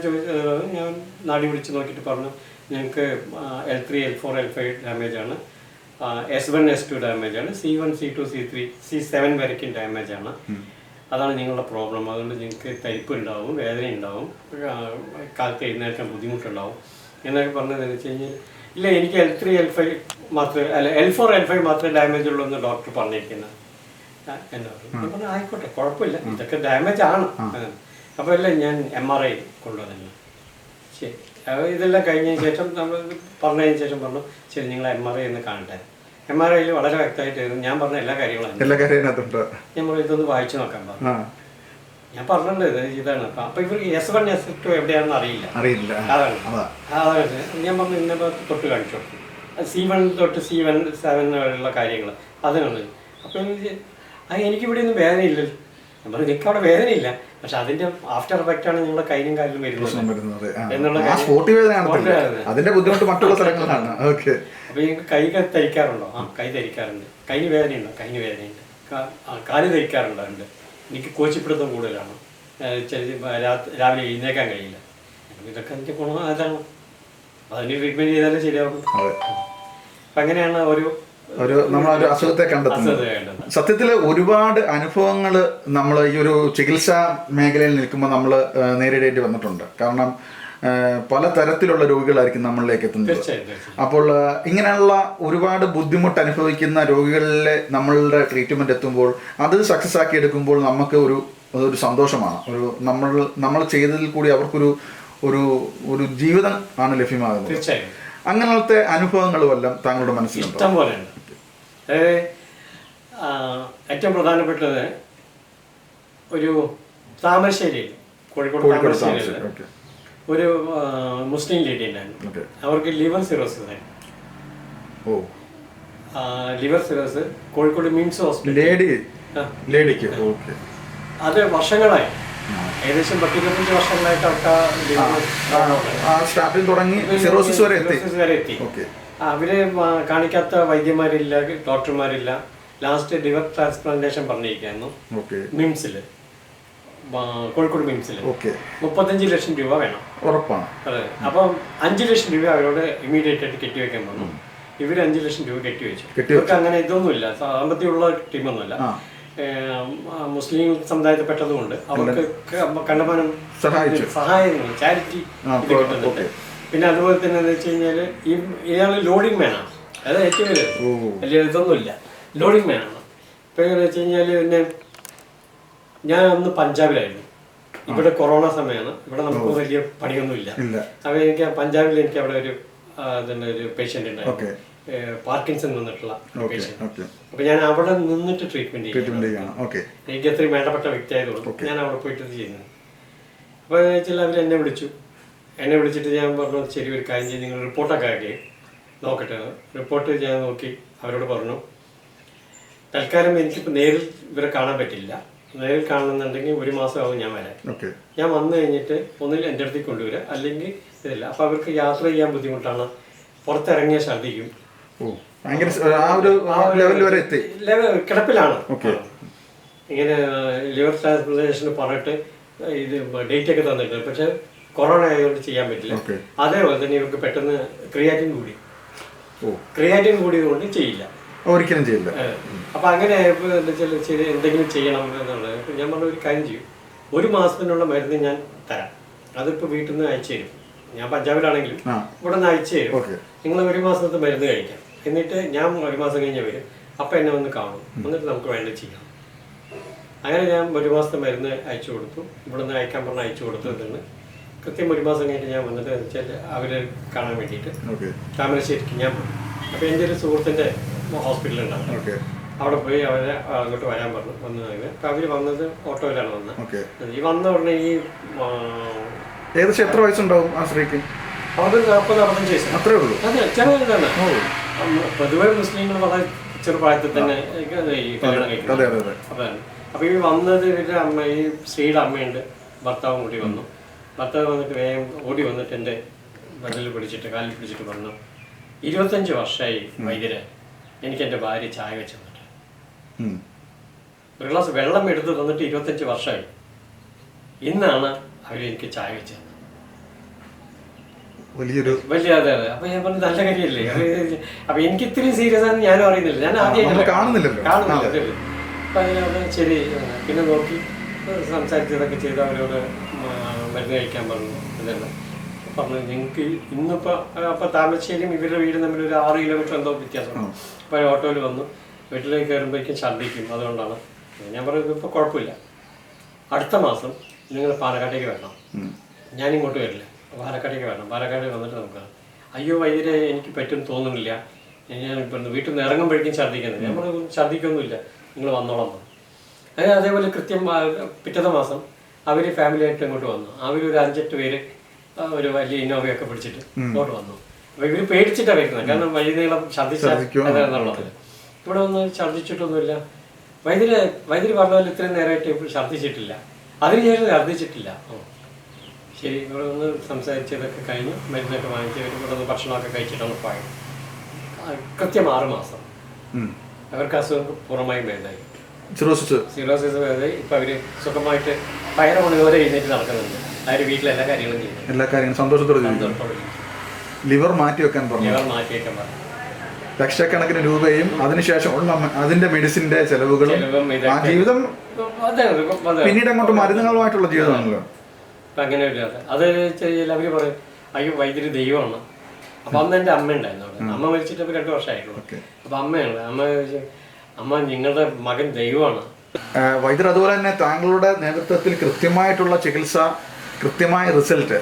ഞാൻ നാടി വിളിച്ച് നോക്കിയിട്ട് പറഞ്ഞു, ഞങ്ങൾക്ക് L3 L4 L5 ഡാമേജാണ്, S1 S2 ഡാമേജാണ്, C1 C2 C3 C7 വരയ്ക്കും ഡാമേജാണ്. അതാണ് നിങ്ങളുടെ പ്രോബ്ലം. അതുകൊണ്ട് നിങ്ങൾക്ക് തരിപ്പ് ഉണ്ടാവും, വേദന ഉണ്ടാവും, കാലത്ത് എഴുന്നേൽക്കാൻ ബുദ്ധിമുട്ടുണ്ടാവും എന്നൊക്കെ പറഞ്ഞതെന്ന് വെച്ച് കഴിഞ്ഞാൽ, ഇല്ല എനിക്ക് L3 L5 മാത്രമേ L4 L5 മാത്രമേ ഡാമേജ് ഉള്ളൂ എന്ന് ഡോക്ടർ പറഞ്ഞിരിക്കുന്നത്. ആയിക്കോട്ടെ, കുഴപ്പമില്ല, ഇതൊക്കെ ഡാമേജ് ആണ്. അപ്പോൾ അല്ലേ ഞാൻ MRI കൊണ്ടുവന്നില്ല. ശരി, ഇതെല്ലാം കഴിഞ്ഞതിന് ശേഷം നമ്മൾ പറഞ്ഞതിന് ശേഷം പറഞ്ഞു, ശരി നിങ്ങൾ MRI ഒന്ന് കാണട്ടെ. MRIയിൽ വളരെ വ്യക്തമായിട്ട് ഞാൻ പറഞ്ഞ എല്ലാ കാര്യങ്ങളും ഞാൻ പറഞ്ഞു, ഇതൊന്ന് വായിച്ചു നോക്കാൻ പറഞ്ഞു. ഞാൻ പറഞ്ഞിട്ടുണ്ട് ഇതാണ്. അപ്പൊ ഇവർ S1 S2 എവിടെയാണെന്ന് അറിയില്ല. അതാണ് ഞാൻ പറഞ്ഞു, ഇന്ന തൊട്ട് കാണിച്ചു കൊടുത്തു. C1 തൊട്ട് C7 വരെയുള്ള കാര്യങ്ങൾ അതിനാണ്. അപ്പൊ എനിക്കിവിടെ ഒന്നും വേദനയില്ലല്ലോ. ഞാൻ പറഞ്ഞു, എനിക്ക് അവിടെ വേദനയില്ല, പക്ഷെ അതിന്റെ ആഫ്റ്റർ എഫക്റ്റ് ആണ് നിങ്ങളുടെ കൈനും കാലിലും വരുന്നത് എന്നുള്ള അതിന്റെ ബുദ്ധിമുട്ട് മറ്റുള്ള സ്ഥലങ്ങളാണ്. അപ്പൊ എനിക്ക് കൈ ധരിക്കാറുണ്ടോ? കൈ ധരിക്കാറുണ്ട്. കൈന് വേദനയുണ്ടോ? കൈന് വേദനയുണ്ട്. കാല് ധരിക്കാറുണ്ടോ? ഉണ്ട്. എനിക്ക് കോച്ചിപ്പിടുത്തം കൂടുതലാണ്, രാവിലെ എഴുന്നേക്കാൻ കഴിയില്ല. ഇതൊക്കെ എനിക്ക് ഗുണം അതാണ്. അതിന് ട്രീറ്റ്മെന്റ് ചെയ്താലേ ശരിയാവും. അപ്പൊ അങ്ങനെയാണ് നമ്മളൊരു അസുഖത്തെ കണ്ടെത്തുന്നത്. സത്യത്തിൽ ഒരുപാട് അനുഭവങ്ങൾ നമ്മൾ ഈ ഒരു ചികിത്സാ മേഖലയിൽ നിൽക്കുമ്പോൾ നമ്മൾ നേരിടേണ്ടി വന്നിട്ടുണ്ട്. കാരണം പല തരത്തിലുള്ള രോഗികളായിരിക്കും നമ്മളിലേക്ക് എത്തുന്നത്. തീർച്ചയായും അപ്പോൾ ഇങ്ങനെയുള്ള ഒരുപാട് ബുദ്ധിമുട്ട് അനുഭവിക്കുന്ന രോഗികളിലെ നമ്മളുടെ ട്രീറ്റ്മെന്റ് എത്തുമ്പോൾ അത് സക്സസ് ആക്കി എടുക്കുമ്പോൾ നമുക്ക് ഒരു സന്തോഷമാണ്. നമ്മൾ ചെയ്തതിൽ കൂടി അവർക്കൊരു ഒരു ജീവിതം ആണ് ലഭ്യമാകുന്നത്. തീർച്ചയായും അങ്ങനത്തെ അനുഭവങ്ങൾ വല്ലതും താങ്കളുടെ മനസ്സിലുണ്ടോ? ഇഷ്ടം പോലെയുണ്ട്. അതായത് ഏറ്റവും പ്രധാനപ്പെട്ടത് ഒരു താമരശ്ശേരിയിൽ, കോഴിക്കോട് താമരശ്ശേരിയിൽ ഒരു മുസ്ലിം ലേഡി ഉണ്ടായിരുന്നു. അവർക്ക് ലിവർ സിറോസിസ് ആയിരുന്നു. ലിവർ സിറോസിസ് കോഴിക്കോട് മിംസ് ഹോസ്പിറ്റലിലേക്ക് അത് വർഷങ്ങളായി, ഏകദേശം 10-25 വർഷങ്ങളായിട്ട് അവർക്ക് വരെ എത്തി. അവര് കാണിക്കാത്ത വൈദ്യന്മാരില്ല, ഡോക്ടർമാരില്ല. ലാസ്റ്റ് ലിവർ ട്രാൻസ്പ്ലാന്റേഷൻ പറഞ്ഞിരിക്കുന്നു മിംസില്, കോഴിക്കോട് മിംസില്. 35 ലക്ഷം രൂപ വേണം, ഉറപ്പാണ്. അതെ. അപ്പം 5 ലക്ഷം രൂപ അവരോട് ഇമ്മീഡിയറ്റ് ആയിട്ട് കെട്ടിവെക്കാൻ പറഞ്ഞു. ഇവര് 5 ലക്ഷം രൂപ കെട്ടിവെച്ചു. ഇവർക്ക് അങ്ങനെ ഇതൊന്നുമില്ല, സാമ്പത്തികമുള്ള ടീമൊന്നുമില്ല. മുസ്ലിം സമുദായത്തിൽപ്പെട്ടതുകൊണ്ട് അവർക്ക് കണ്ടമാനം സഹായങ്ങൾ, ചാരിറ്റി ഇത് കിട്ടുന്നുണ്ട്. പിന്നെ അതുപോലെ തന്നെ എന്താ വെച്ച് കഴിഞ്ഞാല് ഇയാള് ലോഡിംഗ് മാനാണ്. അത് ഏറ്റവും വലിയ ഇതൊന്നുമില്ല, ലോഡിംഗ് മാനാണ്. ഇപ്പൊ എങ്ങനെ വെച്ച് കഴിഞ്ഞാല് പിന്നെ ഞാൻ അന്ന് പഞ്ചാബിലായിരുന്നു. ഇവിടെ കൊറോണ സമയമാണ്, ഇവിടെ നമുക്ക് വലിയ പണിയൊന്നുമില്ല. അപ്പൊ എനിക്ക് പഞ്ചാബിൽ എനിക്ക് അവിടെ ഒരു പേഷ്യന്റ് ഉണ്ടായിരുന്നു, പാർക്കിൻസൺ വന്നിട്ടുള്ള പേഷ്യന്റ്. അപ്പൊ ഞാൻ അവിടെ നിന്നിട്ട് ട്രീറ്റ്മെന്റ് ചെയ്യണം. എനിക്ക് അത്രയും വേണ്ടപ്പെട്ട വ്യക്തി ആയതുകൊണ്ട് ഞാൻ അവിടെ പോയിട്ട് ചെയ്യുന്നത്. അപ്പൊ വെച്ചാൽ അവർ എന്നെ വിളിച്ചിട്ട് ഞാൻ പറഞ്ഞു, ശരി ഒരു കാര്യം ചെയ്ത് നിങ്ങൾ റിപ്പോർട്ടൊക്കെ ആക്കി നോക്കട്ടെ. റിപ്പോർട്ട് ഞാൻ നോക്കി അവരോട് പറഞ്ഞു, തൽക്കാലം എനിക്കിപ്പോൾ നേരിൽ ഇവരെ കാണാൻ പറ്റില്ല. നേരിൽ കാണുന്നുണ്ടെങ്കിൽ 1 മാസമാകും ഞാൻ വരാൻ. ഞാൻ വന്നു കഴിഞ്ഞിട്ട് ഒന്നിൽ എൻ്റെ അടുത്തേക്ക് കൊണ്ടുവരാം, അല്ലെങ്കിൽ ഇതില്ല. അപ്പൊ അവർക്ക് യാത്ര ചെയ്യാൻ ബുദ്ധിമുട്ടാണ്, പുറത്തിറങ്ങിയ ഛർദിക്കും, കിടപ്പിലാണ്. ഇങ്ങനെ ലിവർ ട്രാൻസ്പ്ലാന്റേഷന് പറഞ്ഞിട്ട് ഇത് ഡേറ്റ് ഒക്കെ തന്നിട്ടുണ്ട്, പക്ഷെ കൊറോണ ആയതുകൊണ്ട് ചെയ്യാൻ പറ്റില്ല. അതേപോലെ തന്നെ ഇവർക്ക് പെട്ടെന്ന് ക്രിയാറ്റിൻ കൂടിയതുകൊണ്ട് ചെയ്യില്ല, ഒരിക്കലും ചെയ്യില്ല. അപ്പൊ അങ്ങനെ എന്തെങ്കിലും ചെയ്യണം എന്നുള്ളത് ഞാൻ പറഞ്ഞ ഒരു കാര്യം ചെയ്യും, 1 മാസത്തിനുള്ള മരുന്ന് ഞാൻ തരാം, അതിപ്പോ വീട്ടിൽ നിന്ന് അയച്ചു തരും. ഞാൻ പഞ്ചാബിലാണെങ്കിലും ഇവിടെ നിന്ന് അയച്ചു തരും, നിങ്ങൾ 1 മാസത്തെ മരുന്ന് കഴിക്കാം. എന്നിട്ട് ഞാൻ 1 മാസം കഴിഞ്ഞ് വരും, അപ്പൊ എന്നെ വന്ന് കാണും, എന്നിട്ട് നമുക്ക് വേണ്ടത് ചെയ്യാം. അങ്ങനെ ഞാൻ 1 മാസത്തെ മരുന്ന് അയച്ചു കൊടുത്തു, ഇവിടെ നിന്ന് അയക്കാൻ പറഞ്ഞ് അയച്ചു കൊടുത്തതെന്ന്. കൃത്യം 1 മാസം കഴിഞ്ഞിട്ട് ഞാൻ വന്നിട്ട് വെച്ചാൽ അവരെ കാണാൻ വേണ്ടിയിട്ട് താമരശ്ശേരിക്ക് ഞാൻ പോയി. അപ്പൊ എൻ്റെ ഒരു സുഹൃത്തിന്റെ ഹോസ്പിറ്റലുണ്ടാവും, അവിടെ പോയി അവരെ അങ്ങോട്ട് വരാൻ പറഞ്ഞു. അപ്പൊ അവര് വന്നത് ഓട്ടോയിലാണ് വന്നത്. ഈ വന്ന ഉടനെ ഈ ഏകദേശം എത്ര വയസ്സുണ്ടാവും ആ സ്ത്രീക്ക്? അത് 40-45 വയസ്സ്, അത്രേ ഉള്ളൂ. അതെ, ചെറുതാണ്. പൊതുവെ മുസ്ലിങ്ങൾ വളരെ ചെറുപ്രായത്തിൽ തന്നെ ഈ കല്യാണം കഴിക്കുന്നത്. അപ്പൊ ഈ വന്നത് ഇവരുടെ അമ്മ, ഈ സ്ത്രീയുടെ അമ്മയുണ്ട്, ഭർത്താവും കൂടി വന്നു. ഭർത്താവ് വന്നിട്ട് വേഗം ഓടി വന്നിട്ട് എൻ്റെ കാലിൽ പിടിച്ചിട്ട് പറഞ്ഞു, 25 വർഷമായി വൈദ്യരെ, എനിക്ക് എൻ്റെ ഭാര്യ ചായ വെച്ച് തന്നിട്ട്, ഒരു ഗ്ലാസ് വെള്ളം എടുത്ത് തന്നിട്ട് 25 വർഷമായി, ഇന്നാണ് അവരെനിക്ക് ചായ വെച്ച് തന്നത്. വലിയ അതെ. അപ്പൊ ഞാൻ പറഞ്ഞു നല്ല കാര്യമല്ലേ. അപ്പൊ എനിക്ക് ഇത്രയും സീരിയസ് ആണെന്ന് ഞാനും അറിയുന്നില്ല, ഞാൻ ആദ്യമായിട്ട് കാണുന്നില്ല. അപ്പൊ അതിനവിടെ ശരി, പിന്നെ നോക്കി സംസാരിച്ചതൊക്കെ ചെയ്ത് അവരോട് മരുന്ന് കഴിക്കാൻ പറഞ്ഞു. ഇതെല്ലാം പറഞ്ഞു, നിങ്ങൾക്ക് ഇന്നിപ്പോൾ അപ്പോൾ താമരശ്ശേരിയും ഇവരുടെ വീട് തമ്മിൽ ഒരു 6 കിലോമീറ്റർ എന്തോ വ്യത്യാസമാണ്. അപ്പോൾ ഓട്ടോയിൽ വന്നു, വീട്ടിലേക്ക് കയറുമ്പോഴേക്കും ഛർദ്ദിക്കും, അതുകൊണ്ടാണ്. ഞാൻ പറയുന്നത് ഇപ്പോൾ കുഴപ്പമില്ല, അടുത്ത മാസം നിങ്ങൾ പാലക്കാട്ടേക്ക് വരണം, ഞാനിങ്ങോട്ട് വരില്ല, പാലക്കാട്ടേക്ക് വരണം. പാലക്കാട് വന്നിട്ട് നമുക്ക്, അയ്യോ വൈദ്യരെ എനിക്ക് പറ്റും തോന്നുന്നില്ല, ഞാൻ ഇപ്പം വീട്ടിൽ നിന്ന് ഇറങ്ങുമ്പോഴേക്കും ഛർദ്ദിക്കുന്നത്. ഞാൻ പറഞ്ഞു ഛർദ്ദിക്കൊന്നുമില്ല, നിങ്ങൾ വന്നോളാം. അങ്ങനെ അതേപോലെ കൃത്യം പിറ്റത്തെ മാസം അവർ ഫാമിലിയായിട്ട് ഇങ്ങോട്ട് വന്നു. അവരൊരു 5-8 പേര് ഒരു വലിയ ഇന്നോവയൊക്കെ പിടിച്ചിട്ട് ഇങ്ങോട്ട് വന്നു. അപ്പൊ ഇവര് പേടിച്ചിട്ടാണ് വരുന്നത്, കാരണം വൈകുന്നേരം ഛർദ്ദിച്ചുള്ളത്. ഇവിടെ വന്ന് ഛർദ്ദിച്ചിട്ടൊന്നുമില്ല. വൈദ്യുതി പറഞ്ഞ പോലെ ഇത്രയും നേരമായിട്ട് ഇപ്പോൾ ഛർദ്ദിച്ചിട്ടില്ല, അതിനുശേഷം ഛർദ്ദിച്ചിട്ടില്ല. ശരി, ഇവിടെ ഒന്ന് സംസാരിച്ചതൊക്കെ കഴിഞ്ഞ് മരുന്നൊക്കെ വാങ്ങിച്ച് ഇവിടെ നിന്ന് ഭക്ഷണമൊക്കെ കഴിച്ചിട്ടാണ് പോയത്. കൃത്യം 6 മാസം അവർക്ക് അസുഖം പൂർണ്ണമായും ഭേദമായി. സിറോസിസ് ഭേദമായി. ഇപ്പൊ അവര് സുഖമായിട്ട് 10 മണി വരെ എഴുന്നേറ്റ് നടക്കുന്നുണ്ട്. അവര് വീട്ടിലെ എല്ലാ കാര്യങ്ങളും ചെയ്യുന്നു, എല്ലാ കാര്യങ്ങളും സന്തോഷത്തോടെ. ലിവർ മാറ്റി വെക്കാൻ പറഞ്ഞു, ലക്ഷക്കണക്കിന് രൂപയും അതിനുശേഷം അതിന്റെ മെഡിസിന്റെ ചെലവുകളും, ആ ജീവിതം പിന്നീട് അങ്ങോട്ട് മരുന്നുകളുമായിട്ടുള്ള ജീവിതമാണല്ലോ. അപ്പം അങ്ങനെ ഇല്ലാതെ അത് വെച്ചാൽ അവർ പറയും അയ്യോ വൈദ്യുതി ദൈവമാണ്. അപ്പം അന്ന് എൻ്റെ അമ്മ ഉണ്ടായിരുന്നു അവിടെ. അമ്മ മരിച്ചിട്ട് ഇപ്പോൾ 2 വർഷമായിട്ടുള്ളൂ. അപ്പം അമ്മയാണ്. അമ്മ നിങ്ങളുടെ മകൻ ദൈവമാണ്. വൈദ്യർ അതുപോലെ തന്നെ താങ്കളുടെ നേതൃത്വത്തിൽ കൃത്യമായിട്ടുള്ള ചികിത്സ, കൃത്യമായ റിസൾട്ട്,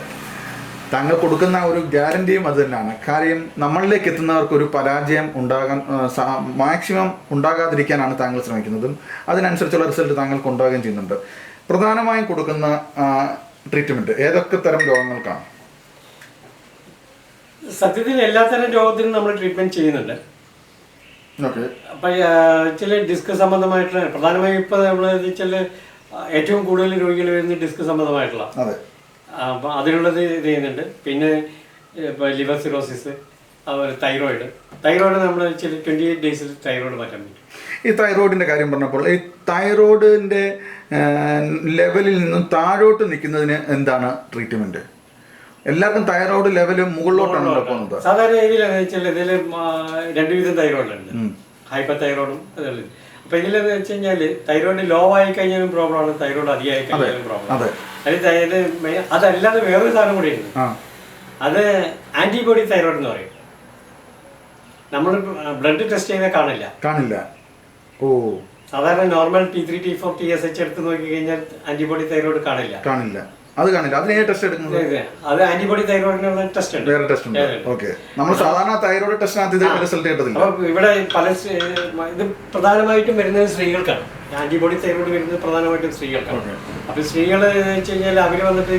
താങ്കൾ കൊടുക്കുന്ന ഒരു ഗ്യാരണ്ടിയും അത് തന്നെയാണ്. കാര്യം നമ്മളിലേക്ക് എത്തുന്നവർക്ക് ഒരു പരാജയം ഉണ്ടാകാൻ മാക്സിമം ഉണ്ടാകാതിരിക്കാനാണ് താങ്കൾ ശ്രമിക്കുന്നതും അതിനനുസരിച്ചുള്ള റിസൾട്ട് താങ്കൾക്ക് ഉണ്ടാകുകയും ചെയ്യുന്നുണ്ട്. പ്രധാനമായും കൊടുക്കുന്ന ട്രീറ്റ്മെൻറ്റ് ഏതൊക്കെ തരം രോഗങ്ങൾക്കാണ്? സത്യത്തിൽ എല്ലാത്തരം രോഗത്തിനും നമ്മൾ ട്രീറ്റ്മെൻറ്റ് ചെയ്യുന്നുണ്ട്. അപ്പം ചില ഡിസ്ക് സംബന്ധമായിട്ടുള്ള പ്രധാനമായും ഇപ്പോൾ നമ്മൾ വെച്ചാൽ ഏറ്റവും കൂടുതൽ രോഗികൾ വരുന്നത് ഡിസ്ക് സംബന്ധമായിട്ടുള്ള, അപ്പം അതിനുള്ളത് ഇത് ചെയ്യുന്നുണ്ട്. പിന്നെ ഇപ്പോൾ ലിവർ സിറോസിസ്, അതുപോലെ തൈറോയിഡ് നമ്മൾ വെച്ചാൽ 28 ഡേയ്സിൽ തൈറോയിഡ് മാറ്റാൻ പറ്റും. ഈ തൈറോയിഡിൻ്റെ കാര്യം പറഞ്ഞപ്പോൾ ഈ തൈറോയിഡിൻ്റെ ലെവലിൽ നിന്നും താഴോട്ട് നിൽക്കുന്നതിന് എന്താണ് ട്രീറ്റ്മെൻറ്റ്? എല്ലാവർക്കും തൈറോയിഡ് ലെവൽ മുകളിലോട്ടാണ് പോകുന്നത്. സാധാരണ രീതിയിലെന്ന് വെച്ചാൽ ഇതിൽ 2 വിധം തൈറോയിഡുണ്ട്, ഹൈപ്പർ തൈറോയിഡും അതുള്ളത്. അപ്പം ഇതിലെന്ന് വെച്ച് കഴിഞ്ഞാൽ തൈറോയിഡ് ലോ ആയി കഴിഞ്ഞാലും പ്രോബ്ലമാണ്, തൈറോയിഡ് അധികമായി കഴിഞ്ഞാലും പ്രോബ്ലം. അതല്ലാതെ വേറൊരു സാധനം കൂടി ഉണ്ട്, അത് ആന്റിബോഡി തൈറോയിഡ് എന്ന് പറയും. നമ്മൾ ബ്ലഡ് ടെസ്റ്റ് ചെയ്താൽ കാണില്ല. സാധാരണ നോർമൽ T3 T4 TSH എടുത്ത് നോക്കി കഴിഞ്ഞാൽ ആന്റിബോഡി തൈറോയിഡ് കാണില്ല. അതിനെ ടെസ്റ്റ് എടുക്കുന്നത് അത് ആന്റിബോഡി തൈറോയിഡിനുള്ള ടെസ്റ്റ് ഉണ്ട്, വേറെ ടെസ്റ്റ് ഉണ്ട്. ഓക്കെ, നമ്മൾ സാധാരണ തൈറോയിഡ് ടെസ്റ്റിനകത്ത് റിസൾട്ട് കിട്ടത്തില്ല. അപ്പോൾ ഇവിടെ ഇത് പ്രധാനമായിട്ടും വരുന്നത് സ്ത്രീകൾക്കാണ്. ആന്റിബോഡി തൈറോയിഡ് വരുന്നത് പ്രധാനമായിട്ടും സ്ത്രീകൾക്കാണ്. അപ്പോൾ സ്ത്രീകൾ എന്ന് വെച്ച് കഴിഞ്ഞാൽ അവർ വന്നിട്ട്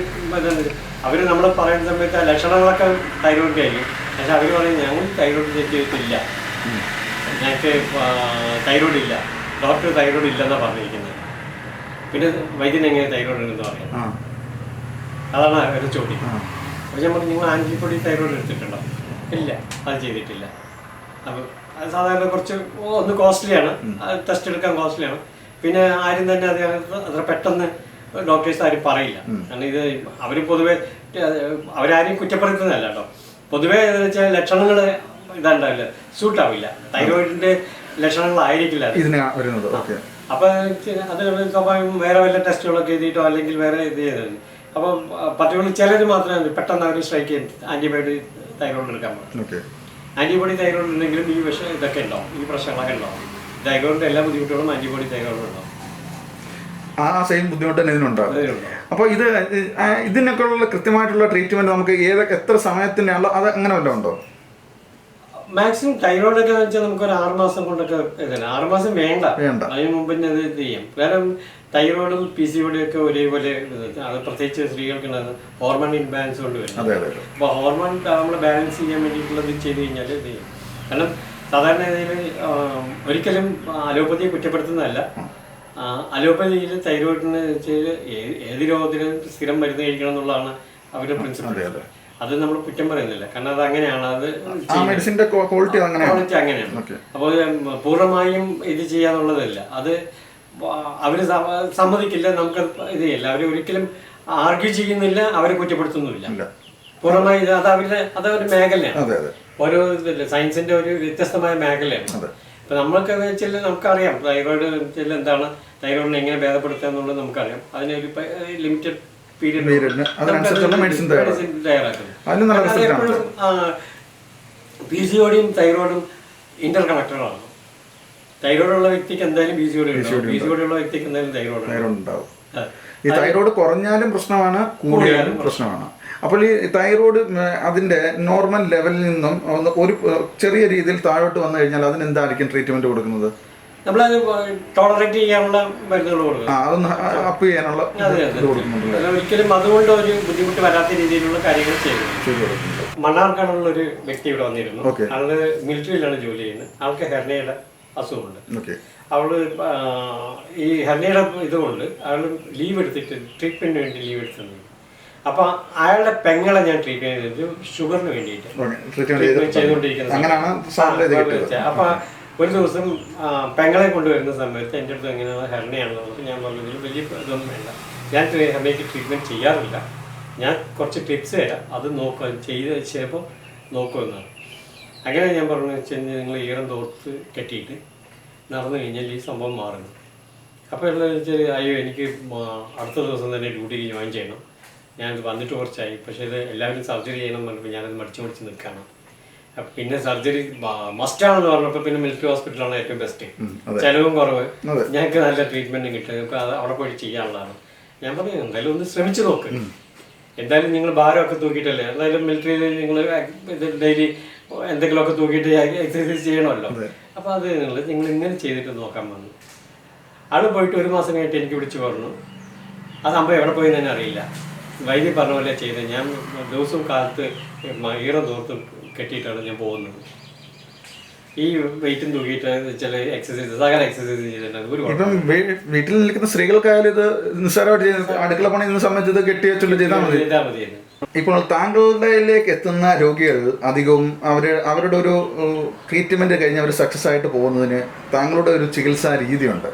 അവർ നമ്മൾ പറയുന്ന സമയത്ത് ആ ലക്ഷണങ്ങളൊക്കെ തൈറോയിഡ് ആയിരിക്കും. പക്ഷെ അവർ പറയും ഞങ്ങൾ തൈറോയിഡ് ചെക്ക് ചെയ്തിട്ടില്ല, ഞങ്ങൾക്ക് തൈറോയിഡ് ഇല്ല, ഡോക്ടർ തൈറോയിഡ് ഇല്ലെന്നാണ് പറഞ്ഞിരിക്കുന്നത്. പിന്നെ വൈദ്യൻ എങ്ങനെ തൈറോയിഡ് ഉണ്ടെന്ന് പറയാം, അതാണ് ഒരു ചോദ്യം. അപ്പോൾ ഞാൻ പറഞ്ഞു നിങ്ങൾ ആന്റിബോഡി തൈറോയിഡ് എടുത്തിട്ടുണ്ടോ? ഇല്ല, അത് ചെയ്തിട്ടില്ല. അപ്പോൾ അത് സാധാരണ കുറച്ച് ഒന്ന് കോസ്റ്റ്ലിയാണ്, ടെസ്റ്റ് എടുക്കാൻ കോസ്റ്റ്ലിയാണ്. പിന്നെ ആരും തന്നെ അത്ര പെട്ടെന്ന് ഡോക്ടേഴ്സ് ആരും പറയില്ല. കാരണം ഇത് അവർ പൊതുവെ അവരാരും കുറ്റപ്പെടുത്തുന്നതല്ല കേട്ടോ. പൊതുവേ എന്ന് വെച്ചാൽ ലക്ഷണങ്ങൾ ഇതുണ്ടാവില്ല, സൂട്ടാവില്ല, തൈറോയിഡിന്റെ ലക്ഷണങ്ങളായിരിക്കില്ല ഇതിന്. അപ്പൊ അത് സ്വാഭാവികം വേറെ വല്ല ടെസ്റ്റുകളൊക്കെ എഴുതിയിട്ടോ അല്ലെങ്കിൽ വേറെ ഇത് ചെയ്തത്. അപ്പം പർട്ടിക്കുലർ ചിലർ മാത്രമേ പെട്ടെന്ന് അവർ സ്ട്രൈക്ക് ചെയ്ത് ആന്റിബയോട്ടി തൈറോയിഡ് എടുക്കാൻ പറ്റും. ആന്റിബോഡി തൈറോയിഡ് ഉണ്ടെങ്കിലും ഈ ഇതൊക്കെ ഉണ്ടാവും, ഈ പ്രശ്നങ്ങളൊക്കെ ഉണ്ടാവും. തൈറോയിഡിന്റെ എല്ലാ ബുദ്ധിമുട്ടുകളും ആന്റിബോഡി തൈറോയിഡ് ഉണ്ടാവും. സെയിം ബുദ്ധിമുട്ട് തന്നെ ഇതിനുണ്ടാവും. അപ്പോൾ ഇതിനൊക്കെ ഉള്ള കൃത്യമായിട്ടുള്ള ട്രീറ്റ്മെന്റ് നമുക്ക് എത്ര സമയത്തിനുള്ള അത് അങ്ങനെ വല്ലതും ഉണ്ടോ? മാക്സിമം തൈറോയിഡ് ഒക്കെ വെച്ചാൽ നമുക്ക് ഒരു 6 മാസം കൊണ്ടൊക്കെ 6 മാസം വേണ്ട, അതിന് മുമ്പ് തന്നെ അത് ഇത് ചെയ്യാം. കാരണം തൈറോയിഡും PCOD ഒക്കെ ഒരേപോലെ, അത് പ്രത്യേകിച്ച് സ്ത്രീകൾക്ക് ഹോർമോൺ ഇൻബാലൻസ് കൊണ്ട് വരും. അപ്പോൾ ഹോർമോൺ നമ്മൾ ബാലൻസ് ചെയ്യാൻ വേണ്ടിയിട്ടുള്ളത് ചെയ്ത് കഴിഞ്ഞാൽ ഇത് ചെയ്യും. കാരണം സാധാരണ ഇതിൽ ഒരിക്കലും അലോപ്പതിയെ കുറ്റപ്പെടുത്തുന്നതല്ല. അലോപ്പതിയിൽ തൈറോയിഡിന് വെച്ചാൽ ഏത് രോഗത്തിനും സ്ഥിരം മരുന്ന് കഴിക്കണം എന്നുള്ളതാണ് അവരുടെ പ്രിൻസിപ്പിൾ. അത് നമ്മൾ കുറ്റം പറയുന്നില്ല, കാരണം അത് അങ്ങനെയാണ്, അത് ക്വാളിറ്റി അങ്ങനെയാണ്. അപ്പോൾ പൂർണ്ണമായും ഇത് ചെയ്യാന്നുള്ളതല്ല, അത് അവര് സമ്മതിക്കില്ല, നമുക്ക് ഇത് ചെയ്യില്ല. അവർ ഒരിക്കലും ആർഗ്യൂ ചെയ്യുന്നില്ല, അവരെ കുറ്റപ്പെടുത്തുന്നുമില്ല. പൂർണ്ണമായി അതൊരു മേഖലയാണ്, ഓരോ സയൻസിന്റെ ഒരു വ്യത്യസ്തമായ മേഖലയാണ്. ഇപ്പൊ നമ്മൾക്ക് വെച്ചാൽ നമുക്കറിയാം തൈറോയിഡ് വെച്ചാൽ എന്താണ്, തൈറോയിഡിനെ എങ്ങനെ ഭേദപ്പെടുത്തുക എന്നുള്ളത് നമുക്കറിയാം. അതിനൊരു ലിമിറ്റഡ് പീരിയഡ് മെഡിസിൻ തയ്യാറാക്കുന്നത്. PCOD യും തൈറോയിഡും ഇന്റർ കണക്റ്റഡാണ്. തൈറോയിഡ് ഉള്ള വ്യക്തിക്ക് എന്തായാലും PCOD ഉണ്ടാവും, PCOD ഉള്ള വ്യക്തിക്ക് എന്തായാലും തൈറോയിഡ് ഉണ്ടാവും. ഈ തൈറോയിഡ് കുറഞ്ഞാലും പ്രശ്നമാണ്, കൂടിയാലും പ്രശ്നമാണ്. അപ്പോൾ ഈ തൈറോയിഡ് അതിന്റെ നോർമൽ ലെവലിൽ നിന്നും ഒരു ചെറിയ രീതിയിൽ താഴോട്ട് വന്നു കഴിഞ്ഞാൽ അതിന് എന്തായിരിക്കും ട്രീറ്റ്മെന്റ് കൊടുക്കുന്നത്? നമ്മളത് ടോളറേറ്റ് ചെയ്യാനുള്ള മരുന്നുകൾ കൊടുക്കും, അപ്പ് ചെയ്യാനുള്ള ഒരിക്കലും അതുകൊണ്ട് ഒരു ബുദ്ധിമുട്ട് വരാത്ത രീതിയിലുള്ള കാര്യങ്ങൾ ചെയ്തു. മണ്ണാർക്കാടുള്ള ഒരു വ്യക്തി ഇവിടെ വന്നിരുന്നു. ആള് മിലിറ്ററിയിലാണ് ജോലി ചെയ്യുന്നത്. ആൾക്ക് ഹെർണിയയുടെ അസുഖമുണ്ട്. അവള് ഈ ഹെർണിയയുടെ ഇതുകൊണ്ട് അവള് ലീവ് എടുത്തിട്ട് ട്രീറ്റ്മെന്റിന് വേണ്ടി ലീവ് എടുത്തിട്ടുണ്ട്. അപ്പൊ അയാളുടെ പെങ്ങളെ ഞാൻ ട്രീറ്റ്മെന്റ് ചെയ്തത് ഷുഗറിന് വേണ്ടിയിട്ട് ചെയ്തുകൊണ്ടിരിക്കുന്നത്. അപ്പൊ ഒരു ദിവസം പെങ്ങളെ കൊണ്ടുവരുന്ന സമയത്ത് എൻ്റെ അടുത്ത് എങ്ങനെയാണ് ഹെർണിയാണെന്നുള്ളത് ഞാൻ പറഞ്ഞതിൽ വലിയ ഇതൊന്നും വേണ്ട, ഞാൻ ഹെർണിയയ്ക്ക് ട്രീറ്റ്മെൻറ്റ് ചെയ്യാറില്ല, ഞാൻ കുറച്ച് ടിപ്സ് തരാം, അത് നോക്കുക, ചെയ്ത് ചിലപ്പോൾ നോക്കുമെന്നാണ്. അങ്ങനെ ഞാൻ പറഞ്ഞു വെച്ച് കഴിഞ്ഞാൽ നിങ്ങൾ ഈറം തോർത്ത് കെട്ടിയിട്ട് നടന്നു കഴിഞ്ഞാൽ ഈ സംഭവം മാറുന്നു. അപ്പോൾ എന്താണെന്ന് വെച്ചാൽ അയ്യോ എനിക്ക് അടുത്ത ദിവസം തന്നെ ഡ്യൂട്ടിക്ക് ജോയിൻ ചെയ്യണം, ഞാനത് വന്നിട്ട് കുറച്ചായി, പക്ഷേ ഇത് എല്ലാവരും സർജറി ചെയ്യണം എന്ന് പറഞ്ഞപ്പോൾ ഞാനത് മടിച്ച് നിൽക്കുകയാണ്. അപ്പം പിന്നെ സർജറി മസ്റ്റാണെന്ന് പറഞ്ഞപ്പോൾ പിന്നെ മിലിറ്ററി ഹോസ്പിറ്റലാണ് ഏറ്റവും ബെസ്റ്റ്, ചിലവും കുറവ്, ഞങ്ങൾക്ക് നല്ല ട്രീറ്റ്മെൻറ്റും കിട്ടും, നിങ്ങൾക്ക് അത് അവിടെ പോയി ചെയ്യാനുള്ളതാണ്. ഞാൻ പറഞ്ഞു എന്തായാലും ഒന്ന് ശ്രമിച്ചു നോക്ക്, എന്തായാലും നിങ്ങൾ ഭാരമൊക്കെ തൂക്കിയിട്ടല്ലേ, എന്തായാലും മിലിറ്ററിയിൽ നിങ്ങൾ ഇത് ഡെയിലി എന്തെങ്കിലുമൊക്കെ തൂക്കിയിട്ട് എക്സസൈസ് ചെയ്യണമല്ലോ, അപ്പോൾ അത് നിങ്ങൾ ഇങ്ങനെ ചെയ്തിട്ട് നോക്കാൻ വന്നു. ആൾ പോയിട്ട് 1 മാസം കഴിഞ്ഞിട്ട് എനിക്ക് വിളിച്ചു പറഞ്ഞു ആ സംഭവം എവിടെ പോയി തന്നെ അറിയില്ല, വൈദ്യം പറഞ്ഞ പോലെ ചെയ്ത് ഞാൻ ദിവസവും കാലത്ത് ഈറം തോർത്ത് കെട്ടിയിട്ടാണ് ഞാൻ പോകുന്നത്. ഈ വെയിറ്റും തൂക്കിയിട്ട് ചില എക്സസൈസ് സകല എക്സസൈസ് ചെയ്തിട്ടുണ്ട്. ഇപ്പം വീട്ടിൽ നിൽക്കുന്ന സ്ത്രീകൾക്കായാലും ഇത് നിസ്സാരമായിട്ട് അടുക്കള പണി ചെയ്യുന്ന സമയത്ത് ഇത് കെട്ടി വെച്ചുള്ള ചെയ്താൽ മതി. ഇപ്പോൾ താങ്കളുടെയിലേക്ക് എത്തുന്ന രോഗികൾ അധികവും അവരുടെ ഒരു ട്രീറ്റ്മെന്റ് കഴിഞ്ഞ് അവർ സക്സസ് ആയിട്ട് പോകുന്നതിന് താങ്കളുടെ ഒരു ചികിത്സാ രീതിയുണ്ട്,